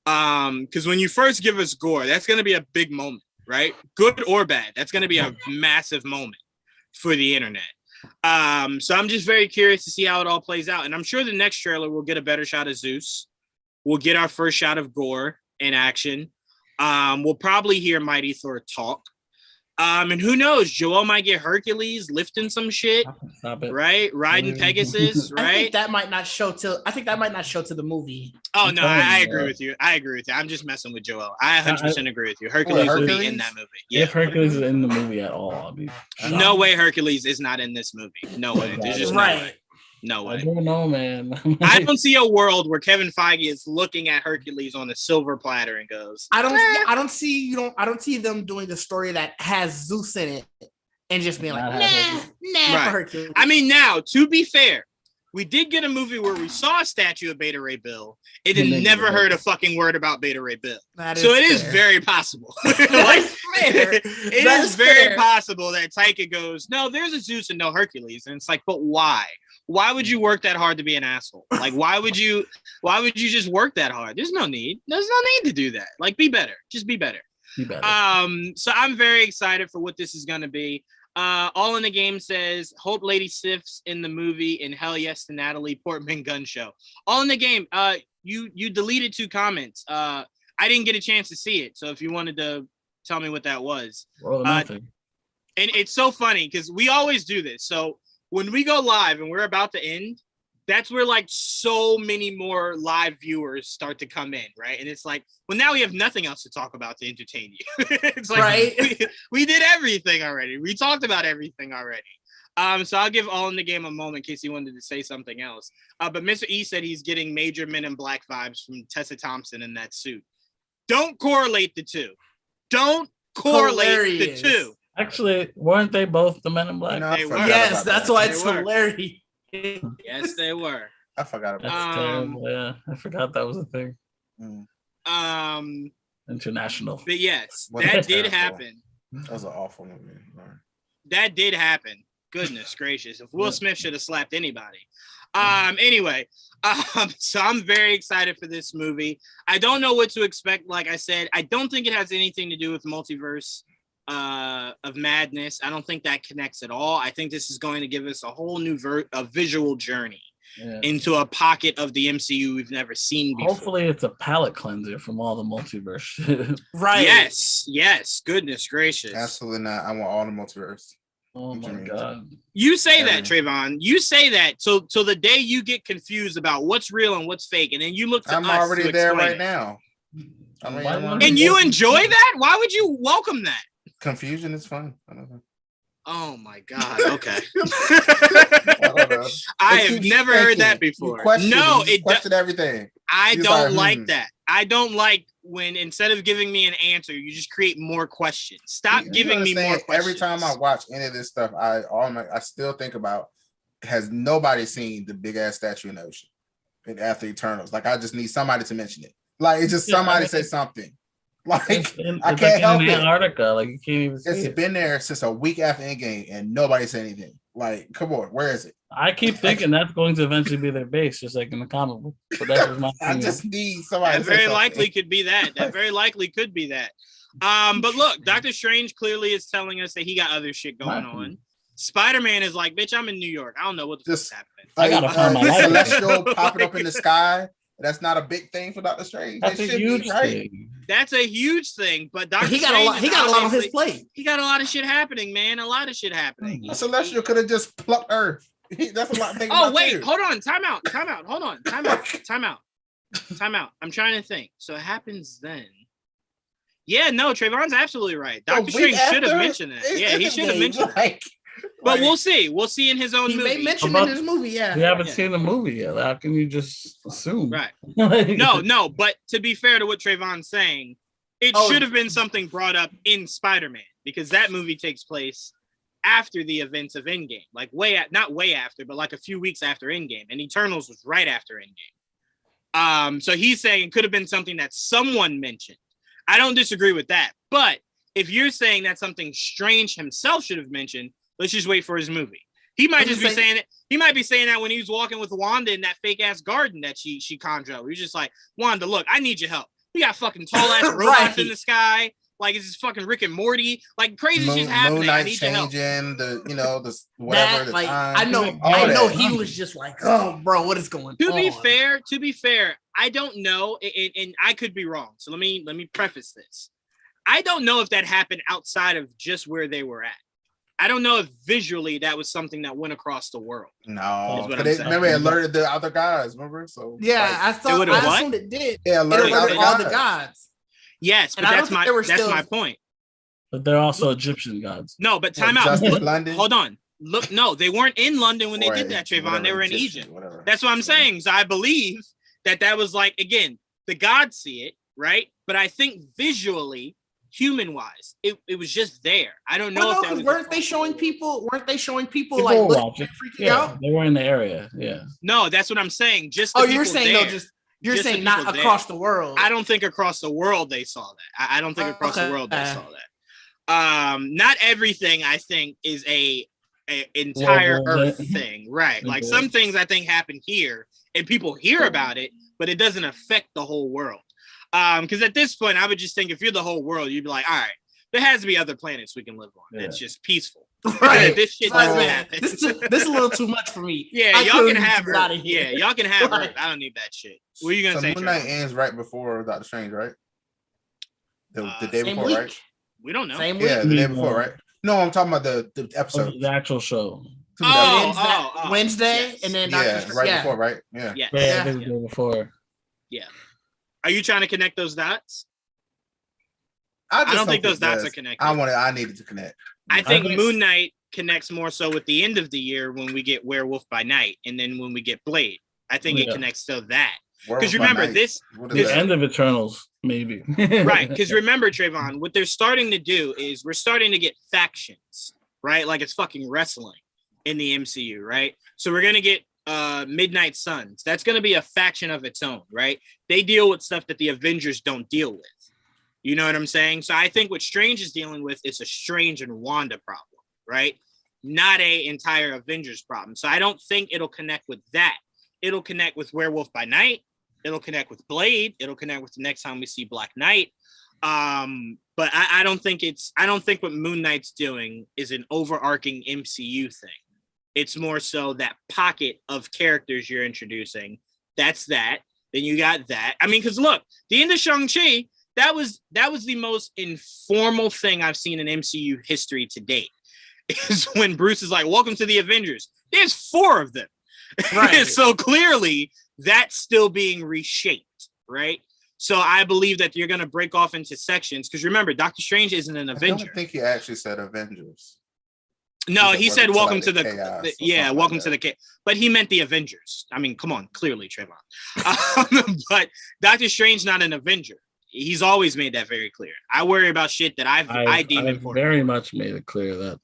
Because when you first give us gore, that's going to be a big moment, right? Good or bad, that's going to be a massive moment for the internet. So I'm just very curious to see how it all plays out. And I'm sure the next trailer will get a better shot of Zeus. We'll get our first shot of Gore in action. We'll probably hear Mighty Thor talk. And who knows? Joel might get Hercules lifting some shit, right? Riding Pegasus, right? I think that might not show till the movie. Oh no, I agree with you. I'm just messing with Joel. I 100% agree with you. Hercules will be in that movie. Yeah. If Hercules is in the movie at all, I'll be shocked. No way Hercules is not in this movie. No way. There's just no way. I don't know, man. I don't see a world where Kevin Feige is looking at Hercules on a silver platter and goes, I don't see them doing the story that has Zeus in it and just being like, nah, for Hercules. I mean, now, to be fair, we did get a movie where we saw a statue of Beta Ray Bill and then never heard a fucking word about Beta Ray Bill. So it is very possible. It is very possible that Taika goes, no, there's a Zeus and no Hercules. And it's like, but why? Why would you work that hard to be an asshole? Like, why would you just work that hard? There's no need to do that. Like, be better. Just be better. So I'm very excited for what this is going to be. All in the Game says, hope Lady Sif's in the movie and hell yes to Natalie Portman gun show. All in the Game, you deleted 2 comments. I didn't get a chance to see it. So if you wanted to tell me what that was. And it's so funny because we always do this. So when we go live and we're about to end, that's where like so many more live viewers start to come in, right? And it's like, well, now we have nothing else to talk about to entertain you. It's like, right? we did everything already. We talked about everything already. So I'll give All in the Game a moment in case he wanted to say something else. But Mr. E said he's getting major Men in Black vibes from Tessa Thompson in that suit. Don't correlate the two. Don't correlate the two. Actually, weren't they both the Men in Black? No, they were. Yes, that's why it's hilarious. Yes, they were. I forgot about that. Yeah, I forgot that was a thing. International. But yes, that did happen. That was an awful movie. That did happen. Goodness gracious. If Will Smith should have slapped anybody. Anyway, so I'm very excited for this movie. I don't know what to expect. Like I said, I don't think it has anything to do with multiverse of madness. I don't think that connects at all. I think this is going to give us a whole new visual journey into a pocket of the MCU we've never seen before. Hopefully it's a palate cleanser from all the multiverse. Right. Yes. Goodness gracious. Absolutely not. I want all the multiverse. Oh my God. You say that, Trevon. You say that so the day you get confused about what's real and what's fake, and then you look to us. I'm already there right now. And you enjoy that? Why would you welcome that? Confusion is fun. I don't know. Oh my God. Okay. I have never heard that before. No, it question everything. I don't like that. I don't like when instead of giving me an answer, you just create more questions. Stop giving me more questions. Every time I watch any of this stuff, I still think about, has nobody seen the big ass statue in the ocean after Eternals? Like, I just need somebody to mention it. Like, it's just somebody say something. Like, I can't help it. Antarctica, like you can't even see it's been there since a week after Endgame, and nobody said anything. Like, come on, where is it? I keep thinking that's going to eventually be their base, just like in the comic book. But that's my I just need somebody. That very likely could be that. That very likely could be that. But look, Doctor Strange clearly is telling us that he got other shit going on. Spider-Man is like, bitch, I'm in New York. I don't know what the fuck's happening. I gotta find my life. Celestial popping up in the sky. That's not a big thing for Doctor Strange. That's a huge thing. That's a huge thing, but Doctor Strange he got a lot on his plate. He got a lot of shit happening, man. A lot of shit happening. Celestial could have just plucked Earth. That's a lot of things. Oh, wait, hold on. Time out. Hold on. Time out. I'm trying to think. So it happens then. Yeah, no, Trayvon's absolutely right. Doctor Strange should have mentioned that. Yeah, he should have mentioned that. But we'll see. We'll see in his own movie. He may mention in his movie, yeah. We haven't seen the movie yet. How can you just assume? Right. No. But to be fair to what Trayvon's saying, it should have been something brought up in Spider-Man because that movie takes place after the events of Endgame. Like not way after, but like a few weeks after Endgame. And Eternals was right after Endgame. So he's saying it could have been something that someone mentioned. I don't disagree with that. But if you're saying that's something Strange himself should have mentioned, let's just wait for his movie. He might just be saying it. He might be saying that when he was walking with Wanda in that fake ass garden that she conjured up. He's just like, Wanda, look, I need your help. We got fucking tall ass robots in the sky. Like, is this fucking Rick and Morty? Like, crazy shit's happening. Moon Knight I need changing the, the whatever. That, like, time. I know he was just like, oh, bro, what is going on? To be fair, I don't know, and I could be wrong. So let me preface this. I don't know if that happened outside of just where they were at. I don't know if visually that was something that went across the world. No, remember it alerted the other guys. Remember, so yeah, I assumed it did. Yeah, alerted all the gods. Yes, but that's my point. But they're also Egyptian gods. No, but time out. Hold on. Look, no, they weren't in London when they did that, Trevon. They were in Egypt. Whatever. That's what I'm saying. So I believe that was like, again, the gods see it, right? But I think visually, human-wise, it was just there. I don't know if that was. Weren't they showing people like freaking out? They were in the area. Yeah. No, that's what I'm saying. Just you're saying you're saying not across the world. I don't think across the world they saw that. I don't think across the world they saw that. Not everything I think is a entire Earth thing, right? Like some things I think happen here and people hear about it, but it doesn't affect the whole world. Because at this point, I would just think if you're the whole world, you'd be like, all right, there has to be other planets we can live on. It's just peaceful. Right. This shit doesn't happen. This is a little too much for me. Yeah, y'all can have Earth. Yeah, y'all can have Earth. I don't need that shit. What are you gonna say? Moon Knight ends right before Doctor Strange, right? The day before, week. right? We don't know. Same week. Yeah, the day before, right? No, I'm talking about the episode. The actual show. Wednesday, and then before, right? Yeah. The day before. Yeah. Are you trying to connect those dots? I don't think those dots are connected. I needed to connect. I think Moon Knight connects more so with the end of the year when we get Werewolf by Night, and then when we get Blade. I think it connects to that. Because remember, this end of Eternals, maybe. Right. Because remember, Trevon, what they're starting to do is we're starting to get factions, right? Like it's fucking wrestling in the MCU, right? So we're gonna get Midnight Suns. That's gonna be a faction of its own, right? They deal with stuff that the Avengers don't deal with. You know what I'm saying? So I think what Strange is dealing with is a Strange and Wanda problem, right? Not a entire Avengers problem. So I don't think it'll connect with that. It'll connect with Werewolf by Night. It'll connect with Blade. It'll connect with the next time we see Black Knight. But I don't think what Moon Knight's doing is an overarching MCU thing. It's more so that pocket of characters you're introducing. That's that. Then you got that. I mean, because look, the end of Shang-Chi, that was the most informal thing I've seen in MCU history to date. Is when Bruce is like, "Welcome to the Avengers." There's 4 of them. Right. So clearly that's still being reshaped, right? So I believe that you're going to break off into sections because remember, Doctor Strange isn't an Avenger. I don't think he actually said Avengers. No, he said welcome to the welcome to the chaos. But he meant the Avengers. I mean, come on, clearly, Trevon. But Doctor Strange not an Avenger. He's always made that very clear. I worry about shit that I deem important. Very much made it clear that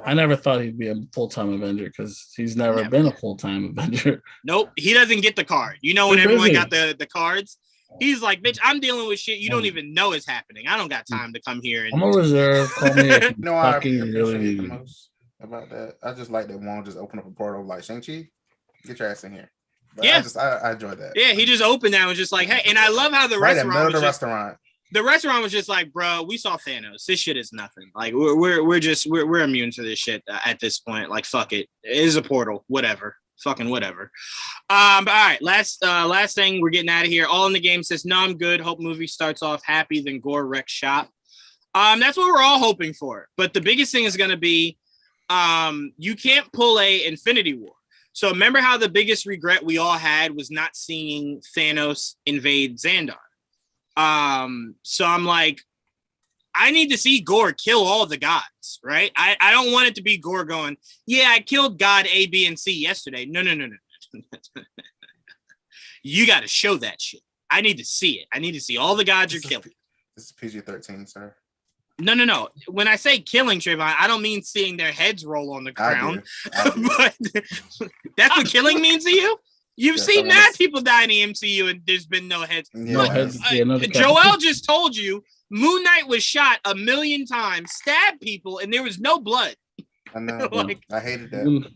I never thought he'd be a full-time Avenger because he's never been a full-time Avenger. Nope, he doesn't get the card. You know when everyone got the cards? He's like, bitch, I'm dealing with shit you don't even know is happening. I don't got time to come here. I'm a reserve. Call me if you I appreciate the most about that. I just like that Wong just opened up a portal like Shang-Chi. Get your ass in here. But I enjoy that. Yeah, he just opened that and was just like, hey, and I love how the restaurant restaurant. The restaurant was just like, bro, we saw Thanos. This shit is nothing. Like we're immune to this shit at this point. Like fuck it. It is a portal. Whatever. Fucking whatever. But all right, last thing, we're getting out of here. All in the Game says, no, I'm good. Hope movie starts off happy, then gore wreck shop. That's what we're all hoping for. But the biggest thing is gonna be you can't pull a Infinity War. So remember how the biggest regret we all had was not seeing Thanos invade Xandar. So I'm like, I need to see Gore kill all the gods, right? I don't want it to be Gore going, yeah, I killed God A, B, and C yesterday. No. You got to show that shit. I need to see it. I need to see all the gods you're killing. This is PG-13, sir. No. When I say killing, Trevon, I don't mean seeing their heads roll on the ground. But that's what killing means to you? You've seen mad people die in the MCU and there's been no heads. Joel just told you Moon Knight was shot 1 million times, stabbed people, and there was no blood. I know. I hated that.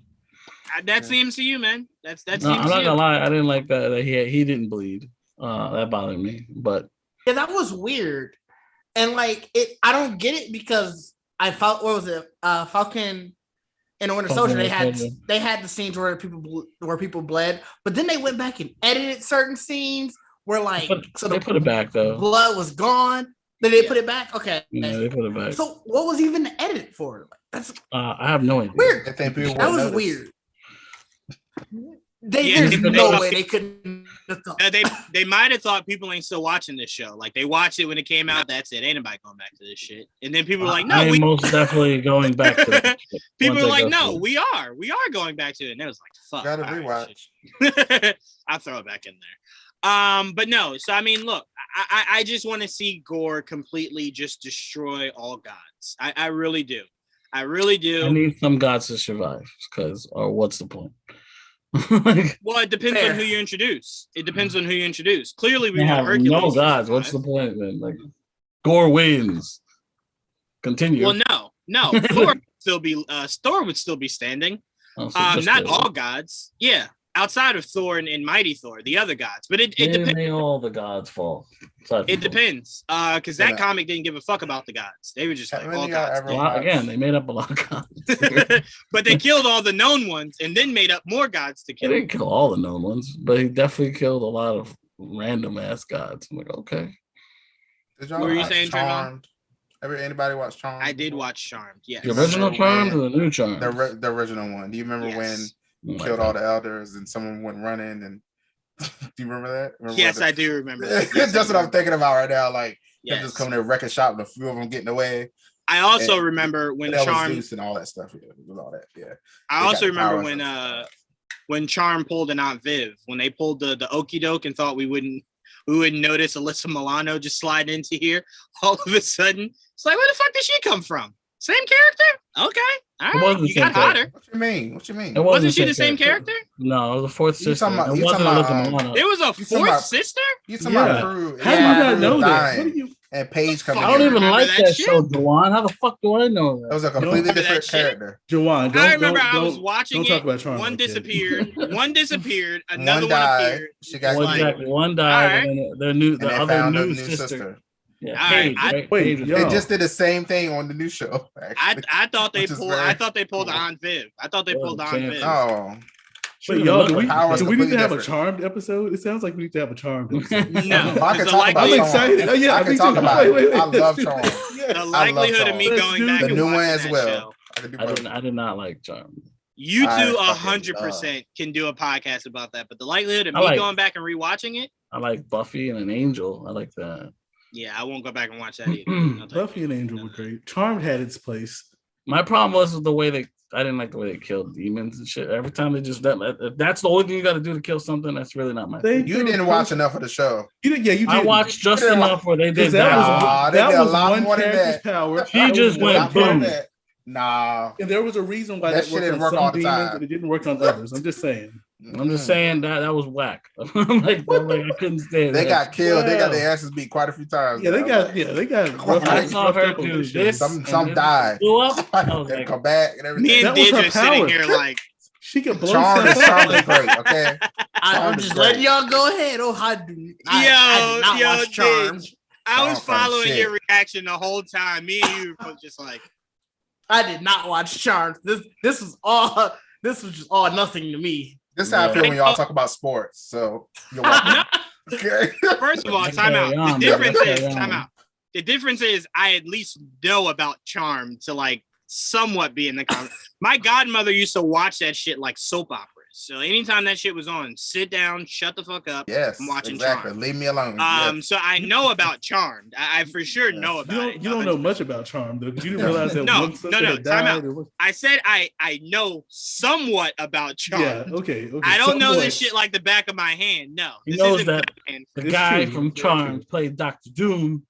That's the MCU, man. That's the MCU. I'm not gonna lie, I didn't like that he didn't bleed. That bothered me. But yeah, that was weird. And like it, I don't get it because I felt what was it? Falcon and Winter Soldier. They had the scenes where people bled, but then they went back and edited certain scenes where like they put it back though. Blood was gone. Then they put it back. Okay, yeah, they put it back. So what was even the edit for? That's I have no idea. Weird. That was weird. There's no way they couldn't have thought. They might have thought people ain't still watching this show. Like they watched it when it came out. That's it. Ain't nobody going back to this shit. And then people were like, "No, we most definitely going back to it." People were like, "No, we are going back to it." And it was like, "Fuck." Gotta rewatch. I'll throw it back in there. But no. So I mean, look, I just want to see Gore completely just destroy all gods. I really do. I really do. I need some gods to survive, or what's the point? Well, it depends on who you introduce. Clearly, we have Hercules. No gods. What's the point then? Like, Gore wins. Continue. Well, no. Thor would still be standing. Not all gods. Yeah, outside of Thor and Mighty Thor, the other gods. But it depends. May all the gods fall. It depends. Because that comic didn't give a fuck about the gods. They were just like all gods. Again, they made up a lot of gods. But they killed all the known ones and then made up more gods to kill. They didn't kill all the known ones, but he definitely killed a lot of random ass gods. I'm like, okay. Did y'all watch Charmed? Anybody watch Charmed? I did watch Charmed. Yes. The original Charmed or the new Charmed? The original one. Do you remember when he killed all the elders and someone went running and do you remember that? Yes, I do remember that. That's what I'm thinking about right now. Like, him just coming to wreck a shop and a few of them getting away. I also remember when Charm and all that stuff. Yeah, with all that. Yeah. I also remember when Charm pulled an Aunt Viv, when they pulled the okey doke and thought we wouldn't notice Alyssa Milano just slide into here. All of a sudden, it's like, where the fuck did she come from? Same character? Okay. All right. You got hotter. What you mean? Wasn't she the same character? No, it was a fourth sister. There was a fourth sister? You talking about Crew? How do you not know that? And Paige coming. I don't even like that show, Juwan. How the fuck do I know that? It was a completely different character. Juwan, I remember I was watching it. One disappeared. Another one appeared. She got one died. And the other new sister. Yeah, Paige, they just did the same thing on the new show. I thought they pulled Aunt Viv. Oh. Wait, y'all, do we need to have a Charmed episode? It sounds like we need to have a Charmed episode. No, I can talk about I'm excited. Oh, yeah, I can talk about it. I love Charmed. The likelihood of me going back the and new one watching as that well. show. I did not like Charmed. You two 100% can do a podcast about that, but the likelihood of me going back and rewatching it. I like Buffy and an Angel. I like that. Yeah, I won't go back and watch that either. Buffy and Angel were great. Charmed had its place. My problem was with the way I didn't like the way they killed demons and shit. Every time they just if that's the only thing you got to do to kill something, that's really not my thing. You didn't watch enough of the show. You did. I watched just enough where they did that. That was one character's power. She just went boom. Nah. And there was a reason why that worked on some demons and it didn't work on others. I'm just saying. That was whack. I'm like, I couldn't stand it. They got killed. They got their asses beat quite a few times. Yeah, they got. I saw her do this. Some died. Blew up. And come back and everything. Me and Didge are sitting here like she could blow. Charmed is great. Okay, I'm just letting y'all go ahead. Oh, I did not watch Charmed. I was following your reaction the whole time. Me and you were just like, I did not watch Charmed. This was just all nothing to me. This is how I feel when y'all talk about sports. So you're welcome. Okay. First of all, time out. The difference is I at least know about Charm to like somewhat be in the comment. My godmother used to watch that shit like soap operas. So anytime that shit was on, sit down, shut the fuck up. Yes, I'm watching exactly. Charmed. Leave me alone. So I know about Charmed. I for sure know about it. You don't know much about Charmed, though. You didn't realize that one sister had time died. out. I said I know somewhat about Charmed. Yeah, okay. I don't know this shit like the back of my hand. No. He knows that the guy from Charmed played Dr. Doom.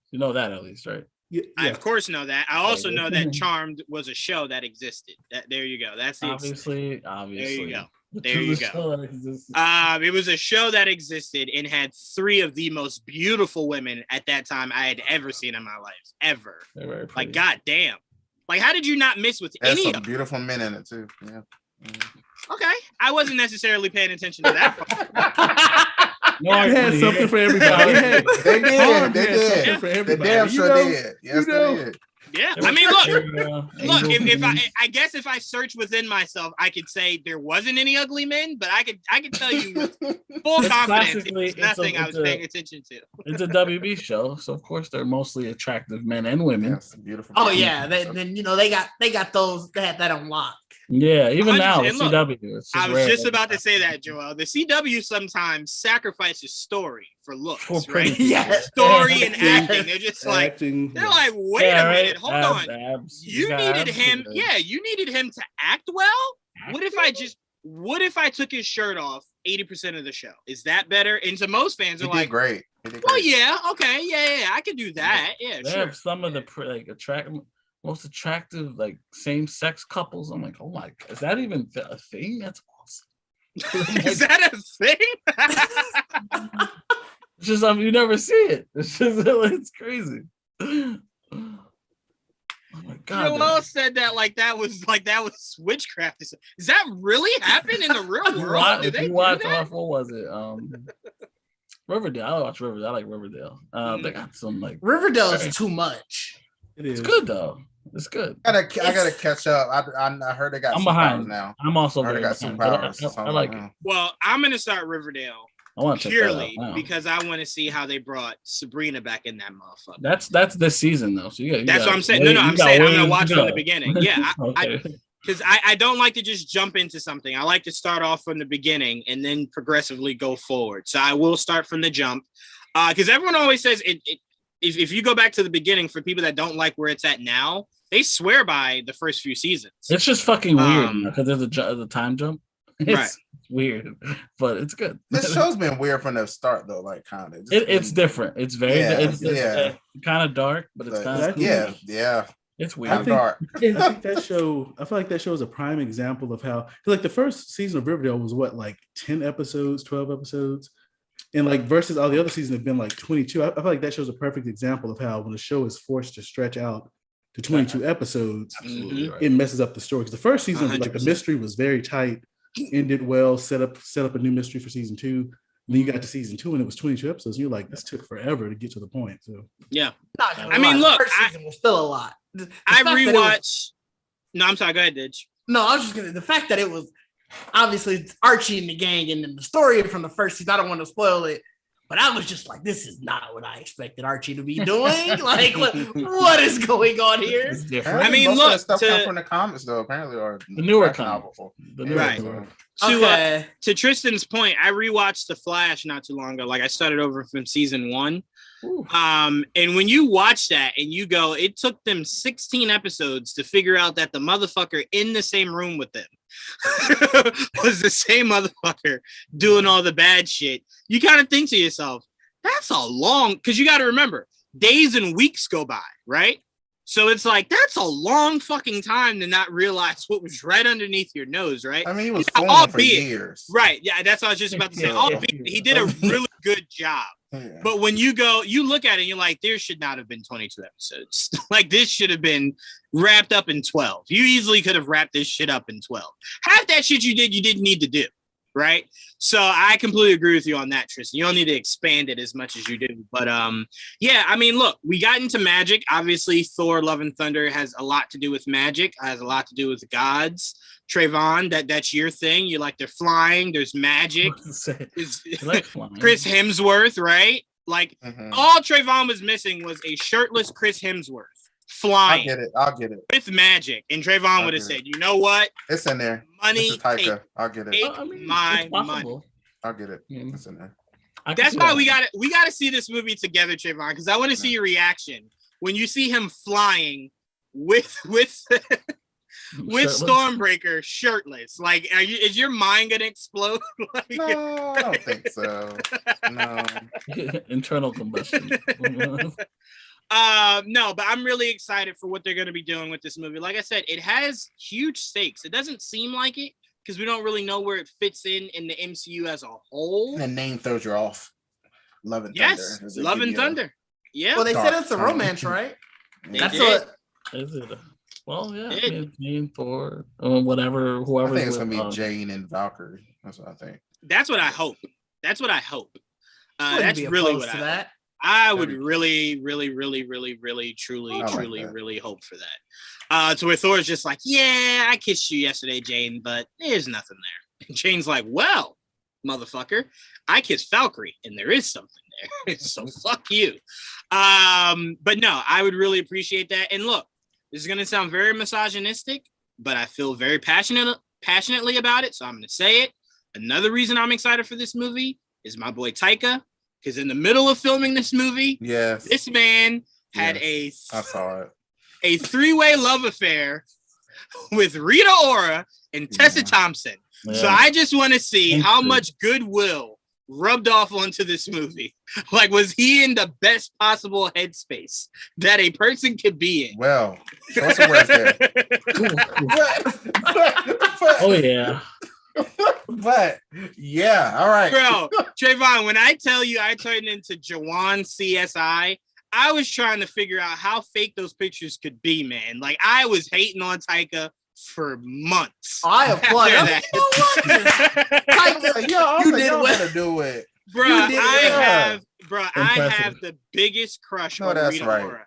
You know that at least, right? Yeah. I of course know that. I also know that Charmed was a show that existed. There you go. That's the obviously. There you go. It was a show that existed and had three of the most beautiful women at that time I had ever seen in my life. Ever. Like, goddamn. Like, how did you not miss with any of them? Beautiful men in it, too. Yeah. Okay. I wasn't necessarily paying attention to that part. It had something for everybody. They did. For everybody. They damn sure did. Yes, they did. Yeah, I mean, look. If I guess if I search within myself, I could say there wasn't any ugly men, but I could tell you with full confidence it's nothing I was paying attention to. It's a WB show, so of course they're mostly attractive men and women. Yes, beautiful. Oh yeah, then they got those that on lock. Yeah, even now, look, CW. I was just about to say that, Joel. The CW sometimes sacrifices story for looks, right? Yeah, story and acting. They're just like, wait a minute, hold on. You needed him. Yeah, you needed him to act well. What if I took his shirt off 80% of the show? Is that better? And so most fans are like, great. Well, yeah, okay, yeah, I could do that. Yeah, they have some of the most attractive same-sex couples. I'm like, oh my god, is that even a thing? That's awesome. Is that a thing? It's just you never see it. It's just it's crazy. Oh my god! Joel said that that was witchcraft. Does that really happen in the real world? If you watch, what was it? Riverdale. I watch Riverdale. I like Riverdale. They got some Riverdale is too much. It's good though. It's good. I gotta catch up. I heard they got. I'm behind now. I'm also very got superpowers. I like it. Well, I'm gonna start Riverdale. I want to purely because I want to see how they brought Sabrina back in that motherfucker. That's this season though. So that's what I'm saying. No, I'm saying I'm gonna watch from the beginning. Yeah, because I don't like to just jump into something. I like to start off from the beginning and then progressively go forward. So I will start from the jump. Because everyone always says if you go back to the beginning, for people that don't like where it's at now, they swear by the first few seasons. It's just fucking weird because there's a time jump. It's weird, but it's good. This show's been weird from the start though, kind of. It's different. It's very it's kind of dark, but it's kind of yeah. It's weird. I think that show. I feel like that show is a prime example of how, the first season of Riverdale was 10 episodes, 12 episodes, and versus all the other seasons have been 22. I feel like that shows a perfect example of how when a show is forced to stretch out to 22 episodes, it messes up the story. Because the first season, the mystery was very tight, ended well, set up a new mystery for season 2. Then you got to season 2 and it was 22 episodes. And you're like, this took forever to get to the point. So yeah, I mean, look, first season was still a lot. I rewatched. No, I'm sorry. Go ahead, Didge. No, I was just gonna. The fact that it was obviously it's Archie and the gang, and then the story from the first season. I don't want to spoil it, but I was just like, this is not what I expected Archie to be doing. What is going on here? It's different. I mean, look, stuff come from the comics though. Apparently, or the newer novel. Right. To Tristan's point, I rewatched The Flash not too long ago. I started over from season 1. Ooh. And when you watch that and you go, it took them 16 episodes to figure out that the motherfucker in the same room with them was the same motherfucker doing all the bad shit. You kind of think to yourself, that's a long, because you got to remember, days and weeks go by, right? So it's that's a long fucking time to not realize what was right underneath your nose, right? I mean, he was filming for years. Right. Yeah, that's what I was just about to say. He did a really good job. Yeah. But when you look at it, and you're like, there should not have been 22 episodes. This should have been wrapped up in 12. You easily could have wrapped this shit up in 12. Half that shit you didn't need to do. Right. So I completely agree with you on that, Tristan. You don't need to expand it as much as you do. But yeah, I mean, look, we got into magic. Obviously, Thor Love and Thunder has a lot to do with magic, has a lot to do with the gods. Trevon, that's your thing. You like they're flying, there's magic. Like flying. Chris Hemsworth, right? All Trevon was missing was a shirtless Chris Hemsworth flying. I'll get it. With magic. And Trevon would have said, you know what? It's in there. Money. I'll get it. Take my money. I'll get it. It's in there. That's why we gotta see this movie together, Trevon, because I want to see your reaction when you see him flying with Stormbreaker shirtless. Is your mind gonna explode? No, I don't think so. No. Internal combustion. No, but I'm really excited for what they're going to be doing with this movie. Like I said, it has huge stakes. It doesn't seem like it because we don't really know where it fits in the MCU as a whole. The name throws you off. Love and Thunder. Yes, Love and Thunder. Yeah. Well, they said it's a romance, right? That's what. Is it? Well, yeah. Me Thor, whoever. I think it's gonna be Jane and Valkyrie. That's what I think. That's what I hope. That's really what I would really, truly hope for that. To where Thor's just like, yeah, I kissed you yesterday, Jane, but there's nothing there. And Jane's like, well, motherfucker, I kissed Valkyrie, and there is something there. So fuck you. But no, I would really appreciate that. And look, this is gonna sound very misogynistic, but I feel very passionately about it, so I'm gonna say it. Another reason I'm excited for this movie is my boy Taika. Because in the middle of filming this movie, this man had I saw it. A 3-way love affair with Rita Ora and Tessa Thompson. Yeah. So I just want to see how much goodwill rubbed off onto this movie. Like, was he in the best possible headspace that a person could be in? Well, show us some words there. Oh, yeah. But yeah, all right, bro. Trevon, when I tell you I turned into Jawan CSI, I was trying to figure out how fake those pictures could be, man. Like, I was hating on Taika for months. I applaud that. Taika, you did well to do it, bro. I have the biggest crush on Rita Ora.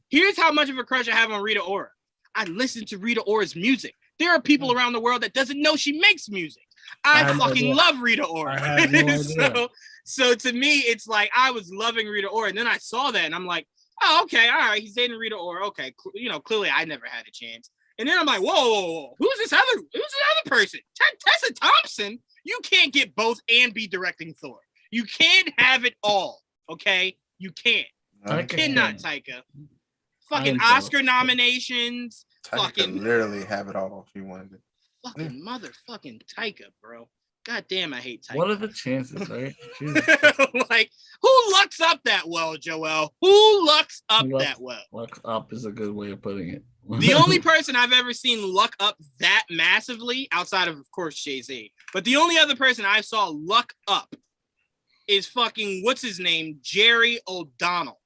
Here's how much of a crush I have on Rita Ora. I listen to Rita Ora's music. There are people around the world that doesn't know she makes music. I fucking love Rita Ora. So to me, it's like I was loving Rita Ora, and then I saw that, and I'm like, oh, okay, all right, he's dating Rita Ora. Okay, clearly I never had a chance. And then I'm like, whoa, who's this other person? Tessa Thompson. You can't get both and be directing Thor. You can't have it all. Okay, you can't. You cannot, Taika. Fucking Oscar nominations. Taika could literally have it all if you wanted it. Fucking motherfucking Taika, bro. God damn, I hate Taika. What are the chances, right? Like, who lucks up that well, Joel? Who lucks up that well? Lucks up is a good way of putting it. The only person I've ever seen luck up that massively, outside of course, Jay-Z, but the only other person I saw luck up is fucking, what's his name? Jerry O'Donnell.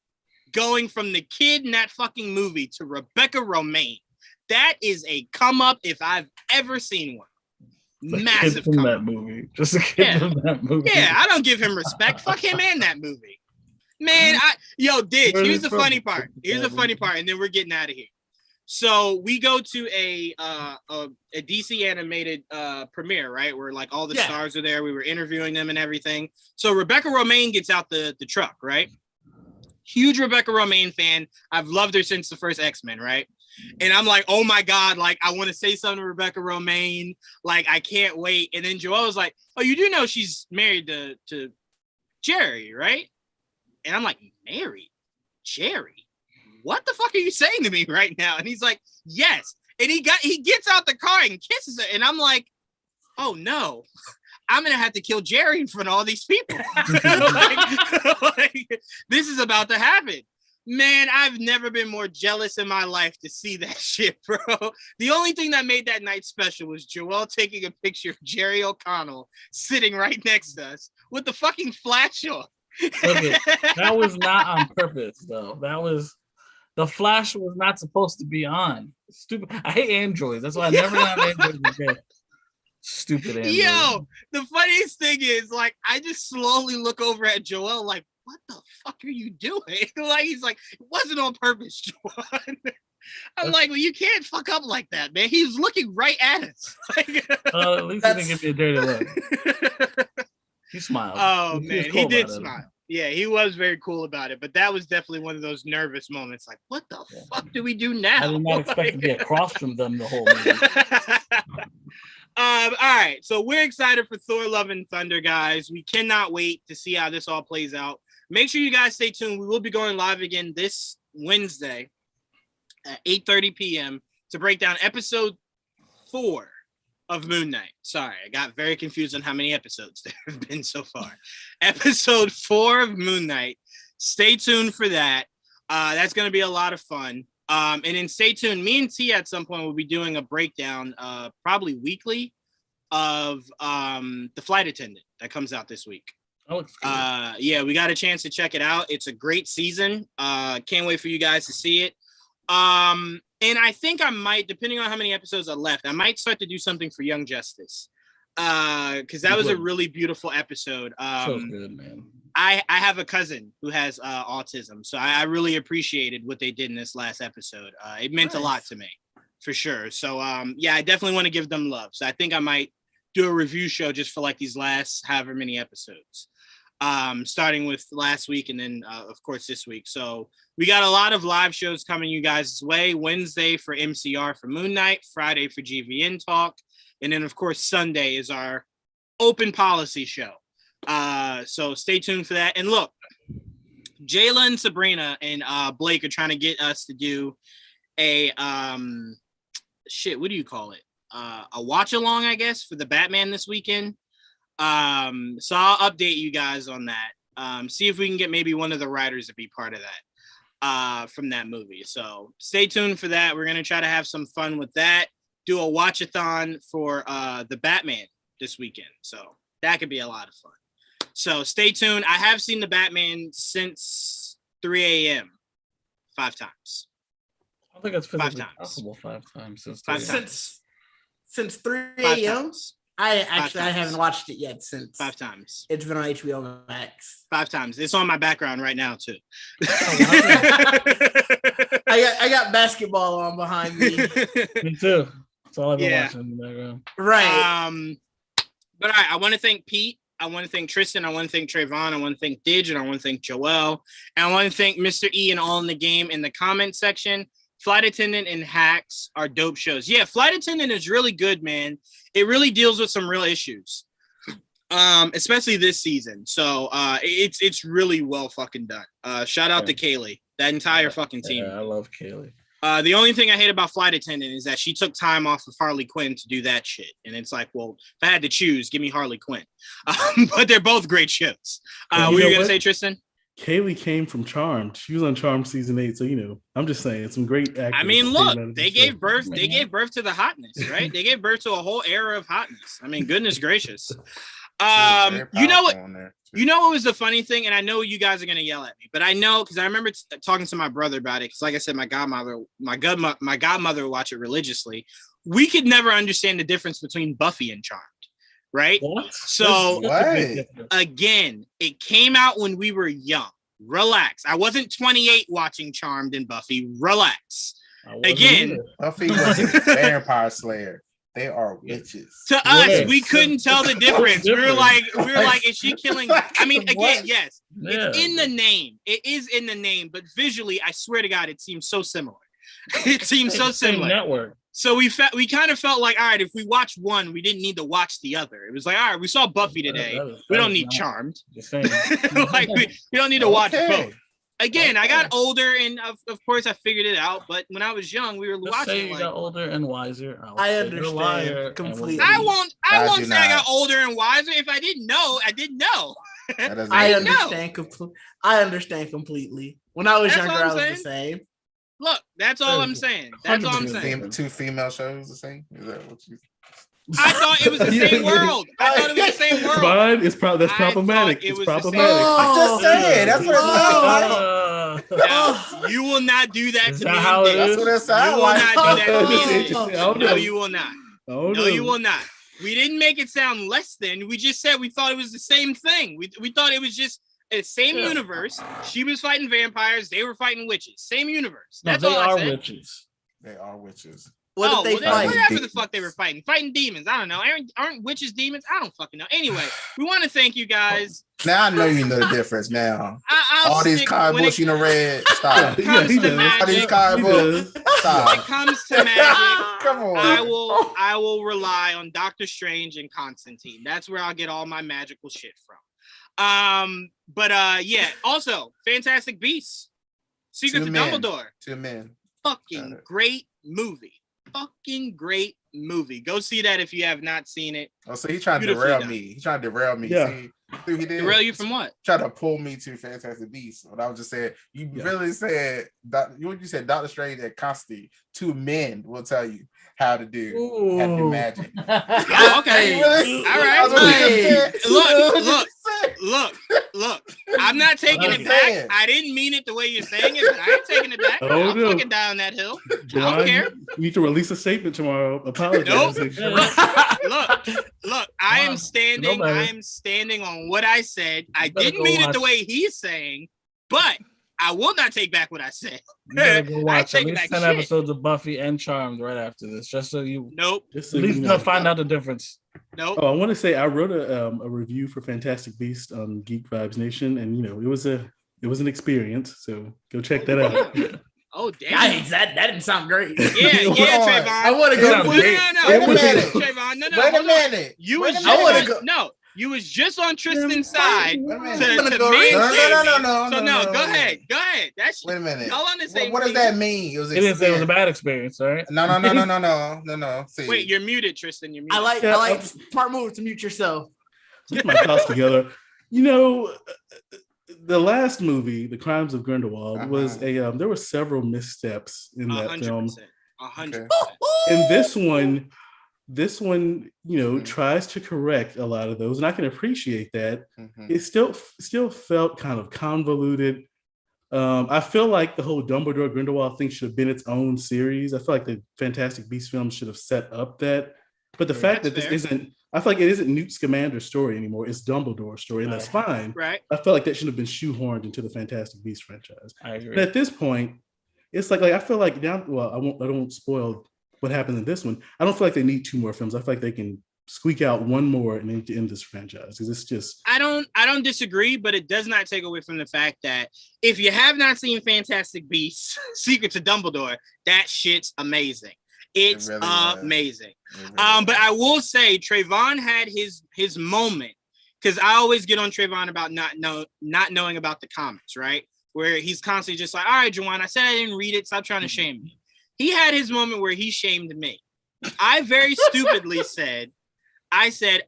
Going from the kid in that fucking movie to Rebecca Romaine. That is a come up if I've ever seen one. Massive come that movie. Just a kid from that movie. Yeah, I don't give him respect. Fuck him and that movie. Man, Didge, here's the funny part. Here's the funny part, and then we're getting out of here. So we go to a DC animated premiere, right? Where like all the stars are there. We were interviewing them and everything. So Rebecca Romaine gets out the truck, right? Huge Rebecca Romaine fan. I've loved her since the first X-Men, right? And I'm like, oh my God, like, I want to say something to Rebecca Romaine. Like, I can't wait. And then Joel was like, oh, you do know she's married to Jerry, right? And I'm like, married? Jerry? What the fuck are you saying to me right now? And he's like, yes. And he gets out the car and kisses her. And I'm like, oh no. I'm gonna have to kill Jerry in front of all these people. like, this is about to happen. Man, I've never been more jealous in my life to see that shit, bro. The only thing that made that night special was Joel taking a picture of Jerry O'Connell sitting right next to us with the fucking flash on. That was not on purpose, though. The flash was not supposed to be on. Stupid. I hate androids. That's why I never got androids again. Stupid android. Yo, the funniest thing is, like, I just slowly look over at Joel like, what the fuck are you doing? Like, he's like, it wasn't on purpose, Joel. I'm like, well, you can't fuck up like that, man. He was looking right at us. At least he didn't give me a dirty look. He smiled. Oh, man, he did smile. Yeah, he was very cool about it, but that was definitely one of those nervous moments. Like, what the fuck do we do now? I did not expect to be across from them the whole movie. All right, so we're excited for Thor Love and Thunder, guys. We cannot wait to see how this all plays out. Make sure you guys stay tuned. We will be going live again this Wednesday at 8:30 p.m. to break down episode 4 of Moon Knight. Sorry, I got very confused on how many episodes there have been so far. Episode 4 of Moon Knight. Stay tuned for that. That's going to be a lot of fun. And then stay tuned. Me and T at some point will be doing a breakdown, probably weekly, of The Flight Attendant that comes out this week. Oh, it's good. Yeah, we got a chance to check it out. It's a great season. Can't wait for you guys to see it. And I think I might, depending on how many episodes are left, I might start to do something for Young Justice. Because that was a really beautiful episode. So good, man. I have a cousin who has autism, so I really appreciated what they did in this last episode. It meant a lot to me, for sure. So yeah, I definitely want to give them love. So I think I might do a review show just for like these last however many episodes, starting with last week and then of course this week. So we got a lot of live shows coming you guys' way. Wednesday for MCR for Moon Knight, Friday for GVN Talk, and then of course Sunday is our open policy show. So stay tuned for that. And look, Jayla and Sabrina and Blake are trying to get us to do a what do you call it? A watch along, I guess, for the Batman this weekend. So I'll update you guys on that. See if we can get maybe one of the writers to be part of that from that movie. So stay tuned for that. We're gonna try to have some fun with that. Do a watch-a-thon for the Batman this weekend. So that could be a lot of fun. So stay tuned. I have seen the Batman since 3 a.m. 5 times. I think it's physically possible 5 times since 3 a.m. I haven't watched it yet since 5 times. It's been on HBO Max. 5 times. It's on my background right now too. I got basketball on behind me. Me too. That's all I've been watching in the background. Right. But all right, I want to thank Pete. I want to thank Tristian. I want to thank Trevon. I want to thank Didge. And I want to thank Joel. And I want to thank Mr. E and All in the Game in the comment section. Flight Attendant and Hacks are dope shows. Yeah, Flight Attendant is really good, man. It really deals with some real issues, especially this season. So it's really well fucking done. Shout out to Kaylee, that entire fucking team. Yeah, I love Kaylee. The only thing I hate about Flight Attendant is that she took time off of Harley Quinn to do that shit. And it's like, well, if I had to choose, give me Harley Quinn. But they're both great shows. What were you going to say, Tristian? Kaylee came from Charmed. She was on Charmed season 8. So, I'm just saying some great actors. I mean, look, they gave birth to the hotness, right? They gave birth to a whole era of hotness. I mean, goodness gracious. You know what was the funny thing? And I know you guys are going to yell at me, but I know, because I remember talking to my brother about it. Because like I said, my godmother would watch it religiously. We could never understand the difference between Buffy and Charmed. Right. What? So again, it came out when we were young. Relax. I wasn't 28 watching Charmed and Buffy. Relax. Again, Buffy was a vampire slayer. They are witches. To us, we couldn't tell the difference. We were like, is she killing? I mean, again, yes, it's in the name. It is in the name, but visually, I swear to God, it seems so similar. It seems so similar. Network. So we kind of felt like, all right, if we watch one, we didn't need to watch the other. It was like, all right, we saw Buffy today. We don't need Charmed. Like we don't need to watch both. Again, I got older, and of course, I figured it out. But when I was young, we were watching. You got older and wiser. I understand completely. I won't say I got older and wiser. If I didn't know, I didn't know. I understand completely. When I was younger, I was the same. Look, that's all I'm saying. That's all I'm saying. 2 female shows the same? Is that what you... I thought it was the same world. I thought it was the same world. But that's problematic. It's problematic. I'm just saying. That's what it like. You will not do that to me. That's what it sounds like. You will not do that to me. No, you will not. No, you will not. We didn't make it sound less than. We just said we thought it was the same thing. We thought it was just the same universe. She was fighting vampires. They were fighting witches. Same universe. That's all I said. Witches. They are witches. What did they fight? Whatever the fuck they were fighting. Fighting demons. I don't know. Aren't witches demons? I don't fucking know. Anyway, we want to thank you guys. Now I know you know the difference now. All these comic books you know read. Stop. When it comes to magic, all these comic books. Stop. When it comes to magic, come on. I will rely on Doctor Strange and Constantine. That's where I'll get all my magical shit from. But yeah, also Fantastic Beasts, Secrets of Dumbledore. 2 men. Fucking great movie. Go see that if you have not seen it. Oh, so he tried to derail me. He tried to derail me. Yeah. See he did? Derail you from what? Tried to pull me to Fantastic Beasts. What I was just saying, you really said you said Doctor Strange and Constantine, 2 men will tell you how to do happy magic. Oh, okay. All right. Look. I'm not taking it back. I didn't mean it the way you're saying it. But I ain't taking it back. I'm fucking down that hill. I don't care. You need to release a statement tomorrow. Apologize. Look. I am standing on what I said. I didn't mean it the way he's saying, but I will not take back what I said. You gotta go watch at least 10 episodes of Buffy and Charmed right after this, just so you. Nope. At least find out the difference. Nope. Oh, I want to say I wrote a review for Fantastic Beasts on Geek Vibes Nation, and it was an experience. So go check that out. Oh damn! Nice. That didn't sound great. Yeah, Trayvon. I want to go. Trayvon. No. Wait a minute. You was just I want to go. No. You was just on Tristan's side to No. So no, go ahead. That's wait a minute. Y'all on the same. What does that mean? It didn't say it was a bad experience, all right? No. See. Wait, you're muted, Tristan. You're muted. I like smart move to mute yourself. Get my thoughts together. The last movie, The Crimes of Grindelwald, was there were several missteps in that 100%, film. 100%. And this one, tries to correct a lot of those, and I can appreciate that. It still felt kind of convoluted. I feel like the whole Dumbledore Grindelwald thing should have been its own series. I feel like the Fantastic Beasts film should have set up that. But the fact that this isn't, I feel like it isn't Newt Scamander's story anymore. It's Dumbledore's story, and that's fine. Right. I feel like that should have been shoehorned into the Fantastic Beasts franchise. I agree. But at this point, it's like I feel like now. Well, I don't spoil what happens in this one. I don't feel like they need 2 more films. I feel like they can squeak out 1 more and then end this franchise, because it's just. I don't disagree, but it does not take away from the fact that if you have not seen Fantastic Beasts: Secrets of Dumbledore, that shit's amazing. It's really amazing. But I will say Trayvon had his moment, because I always get on Trayvon about not knowing about the comics, right? Where he's constantly just like, all right, Juwan, I said I didn't read it. Stop trying to shame me. He had his moment where he shamed me. I very stupidly said,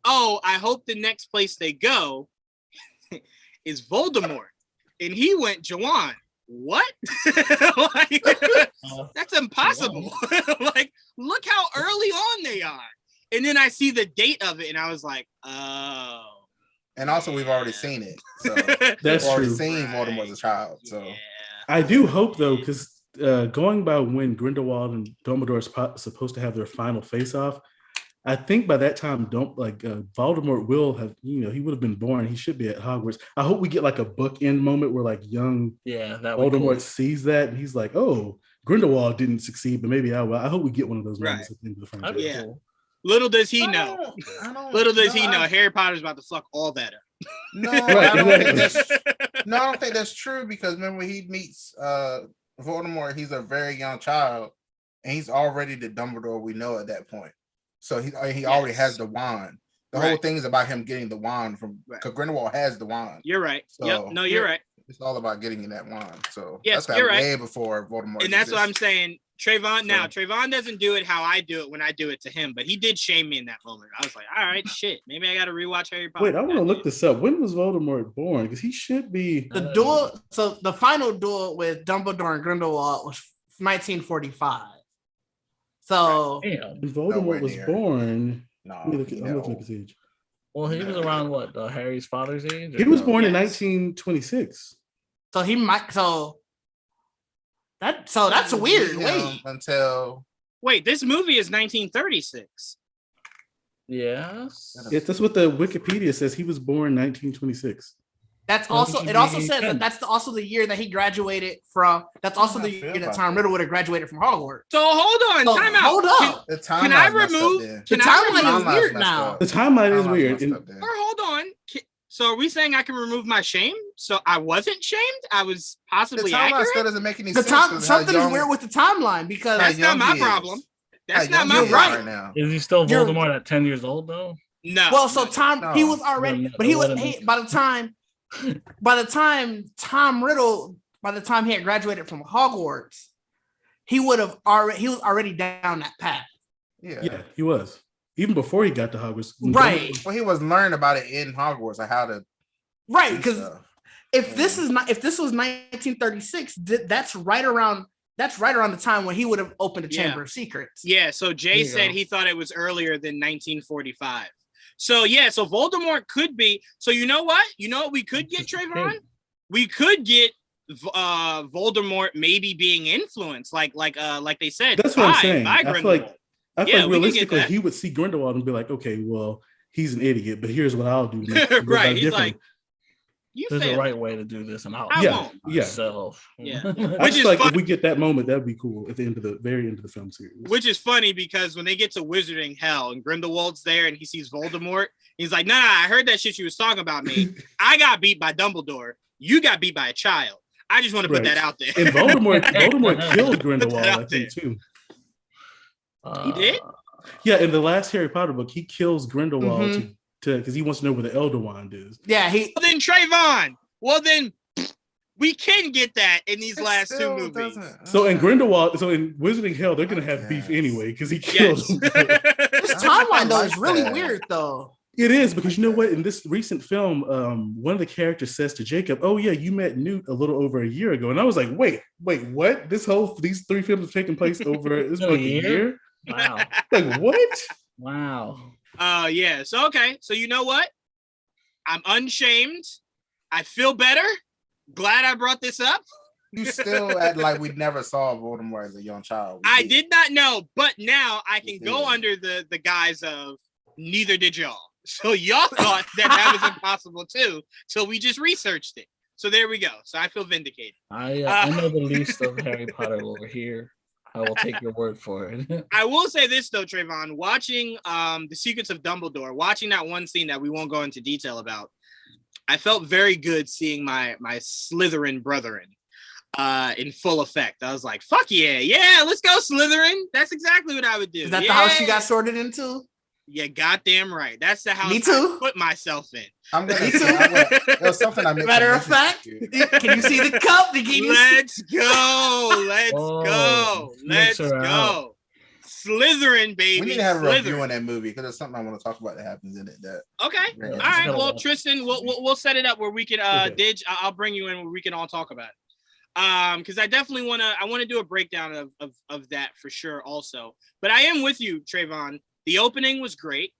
oh, I hope the next place they go is Voldemort. And he went, Juwan, what? That's impossible. Like, look how early on they are. And then I see the date of it, and I was like, oh. And also, we've already seen it. So that's we've already true. Seen Voldemort as a child. So I do hope, though, because going by when Grindelwald and Dumbledore are supposed to have their final face-off, I think by that time, Voldemort will have, he would have been born. He should be at Hogwarts. I hope we get like a bookend moment where like young Voldemort sees that and he's like, oh, Grindelwald didn't succeed, but maybe I will. I hope we get one of those moments at the end of the franchise. Yeah. Cool. Little does he know. Harry Potter's about to fuck all that up. No, I don't think that's true, because remember he meets Voldemort, he's a very young child, and he's already the Dumbledore we know at that point. So he already has the wand. The whole thing is about him getting the wand from, because Grindelwald has the wand. You're right. So, you're right. It's all about getting that wand. So yes, that's way before Voldemort. And that's what I'm saying. Trayvon doesn't do it how I do it when I do it to him, but he did shame me in that moment. I was like, all right, shit, maybe I got to rewatch Harry Potter. Wait, I want to look this up. When was Voldemort born? Because he should be the duel. So the final duel with Dumbledore and Grindelwald was 1945. So Voldemort was born. I'm looking at his age. Well, he was around what? Harry's father's age? He was born in 1926. So he might. So that's weird. Wait, this movie is 1936. Yes. That's what the Wikipedia says. He was born 1926. That's also. It also says that that's also the year that he graduated from. That's also the year that Tom Riddle would have graduated from Hogwarts. So hold on, time out. Hold up. Can I remove? The timeline is weird now. The timeline is weird. Or hold on. So are we saying I can remove my shame? So I wasn't shamed. I was possibly the accurate. Still doesn't make any sense. Something is weird with the timeline, because that's not my problem. That's not my problem. Now. Is he still Voldemort at 10 years old though? No. Well, so he was already, but by the time Tom Riddle, by the time he had graduated from Hogwarts, he was already down that path. Yeah, he was. Even before he got to Hogwarts. Right. Well, he was learning about it in Hogwarts, like how to. Right, because if this was 1936, that's right around the time when he would have opened the Chamber of Secrets. Yeah. So Jay said he thought it was earlier than 1945. So so Voldemort could be. So you know what? We could get Trayvon. we could get Voldemort maybe being influenced, like they said. That's what I'm saying. I feel like realistically he would see Grindelwald and be like, okay, well, he's an idiot, but here's what I'll do. Right. He's like, there's a right way to do this, and I'll won't. Myself. Yeah. Which is like if we get that moment, that'd be cool at the very end of the film series. Which is funny because when they get to Wizarding Hell and Grindelwald's there and he sees Voldemort, he's like, nah, I heard that shit you was talking about me. I got beat by Dumbledore. You got beat by a child. I just want to put that out there. And Voldemort killed Grindelwald, I think, too. He did? Yeah, in the last Harry Potter book, he kills Grindelwald because he wants to know where the Elder Wand is. Yeah, Well, then Trevon. Well, then we can get that in these last two movies. So in Wizarding Hell, they're gonna have beef anyway because he killed him. This timeline though is really weird though. It is because you know what? In this recent film, one of the characters says to Jacob, "Oh yeah, you met Newt a little over a year ago," and I was like, "Wait, what? These 3 films have taken place over this a year? Wow! Like what? Wow! Yeah. So okay. So you know what? I'm unshamed. I feel better. Glad I brought this up. You still act like we never saw Voldemort as a young child. I did not know, but now I can go under the guise of neither did y'all. So y'all thought that was impossible too. So we just researched it. So there we go. So I feel vindicated. I know the least of Harry Potter over here. I will take your word for it. I will say this though, Trevon, watching The Secrets of Dumbledore, watching that one scene that we won't go into detail about, I felt very good seeing my Slytherin brethren in full effect. I was like, fuck yeah, let's go Slytherin. That's exactly what I would do. Is that the house you got sorted into? Yeah, goddamn right. That's the house Me too. I put myself in. I'm gonna say, there was something I missed. Matter of fact, can you see the cup? Let's go. Slytherin, baby. We need to have a review on that movie because there's something I want to talk about that happens in it. Okay. All right. Well, Tristan, we'll set it up where we can Didge. I'll bring you in where we can all talk about it. Because I definitely want to do a breakdown of that for sure also. But I am with you, Trevon. The opening was great.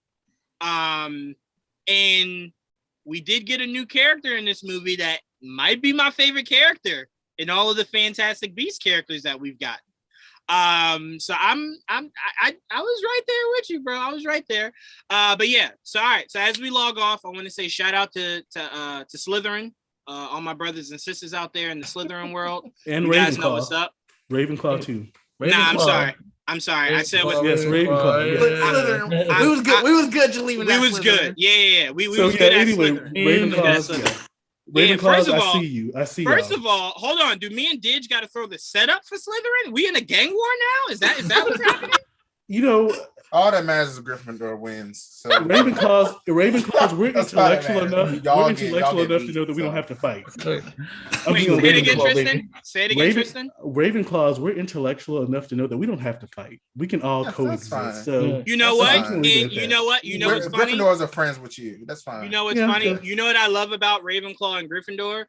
And we did get a new character in this movie that might be my favorite character in all of the Fantastic Beasts characters that we've got. So I was right there with you, bro. I was right there. But yeah. So all right. So as we log off, I want to say shout out to Slytherin, all my brothers and sisters out there in the Slytherin world. And you Ravenclaw. guys know what's up. Ravenclaw too. I'm sorry. I said what? Yes, Ravenclaw. Slytherin. We was good. Just leaving. We was good. Yeah. We was good. Anyway, Ravenclaw. Ravenclaw, I see you. First of all, hold on. Do me and Didge got to throw the setup for Slytherin? We in a gang war now? Is that what's happening? You know, all that matters is Gryffindor wins. So Ravenclaws, we're intellectual enough. We're intellectual enough to know that we don't have to fight. Wait, say it again, Tristan. Say it again, Tristan. Ravenclaws, we're intellectual enough to know that we don't have to fight. We can all coexist. So you know what? You know what? You know what's funny? Gryffindors are friends with you. That's fine. You know what's funny? Okay. You know what I love about Ravenclaw and Gryffindor?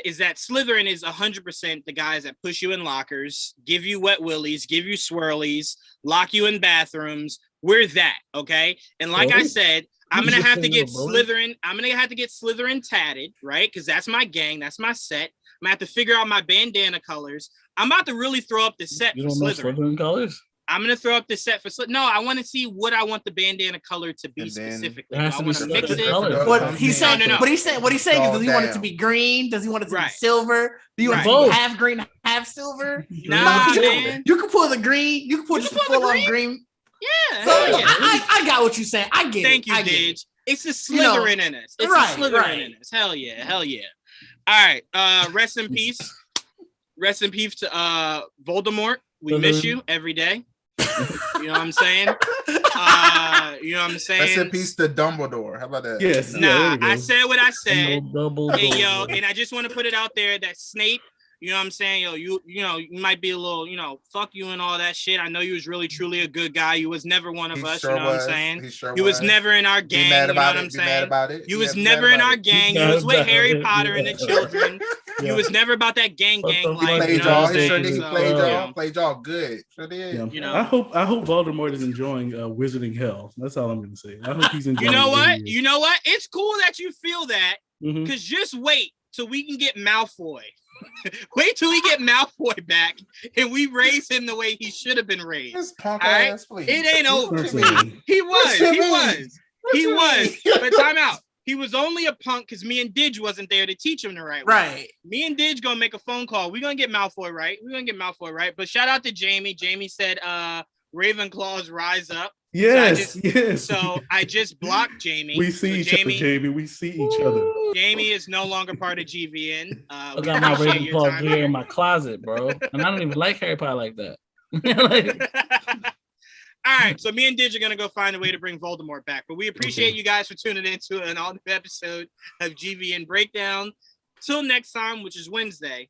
Is that Slytherin is 100% the guys that push you in lockers, give you wet willies, give you swirlies, lock you in bathrooms. We're that, okay? And like I said, I'm gonna have to get Slytherin. I'm gonna have to get Slytherin tatted, right? Because that's my gang, that's my set. I'm gonna have to figure out my bandana colors. I'm about to really throw up the set for Slytherin colors. I'm gonna throw up the set for Slytherin. No, I want to see what I want the bandana color to be specifically. I want to mix it. What he's saying, what he's saying is, does he want it to be green? Does he want it to be silver? Do you want it to be half green, half silver? Nah, man. You can pull the green. You can pull just the full on green. Yeah. So I got what you're saying. I get it. Thank you, Didge. It's a Slytherin in us. It's a Slytherin in us. Hell yeah. All right. Rest in peace. Rest in peace to Voldemort. We miss you every day. You know what I'm saying? Rest in peace to Dumbledore. How about that? Yes. Nah, I said what I said. Hey, yo, and I just want to put it out there that Snape, you know what I'm saying? Yo, you know, you might be a little, fuck you and all that shit. I know you was really, truly a good guy. You was never one of us, you know what I'm saying? You was never in our gang, you know what I'm saying? You was never in our gang. You was with Harry Potter and the children. You was never about that gang life. Played y'all. Played y'all good. Sure did. You know, I hope Voldemort is enjoying Wizarding Hell. That's all I'm gonna say. I hope he's enjoying. You know what? It's cool that you feel that, because just wait till we can get Malfoy. Wait till we get Malfoy back and we raise him the way he should have been raised. This punk ass, please. It ain't over. He was. But time out. He was only a punk because me and Didge wasn't there to teach him the right way. Right. Me and Didge gonna make a phone call. We're gonna get Malfoy right. But shout out to Jamie. Jamie said Ravenclaws rise up. Yes. So I just blocked Jamie. We see each other, Jamie. We see each other. Jamie is no longer part of GVN. I got my Ravenclaw gear in my closet, bro. And I don't even like Harry Potter like that. All right, so me and Didge are going to go find a way to bring Voldemort back. But we appreciate you guys for tuning into an all-new episode of GVN Breakdown. Till next time, which is Wednesday,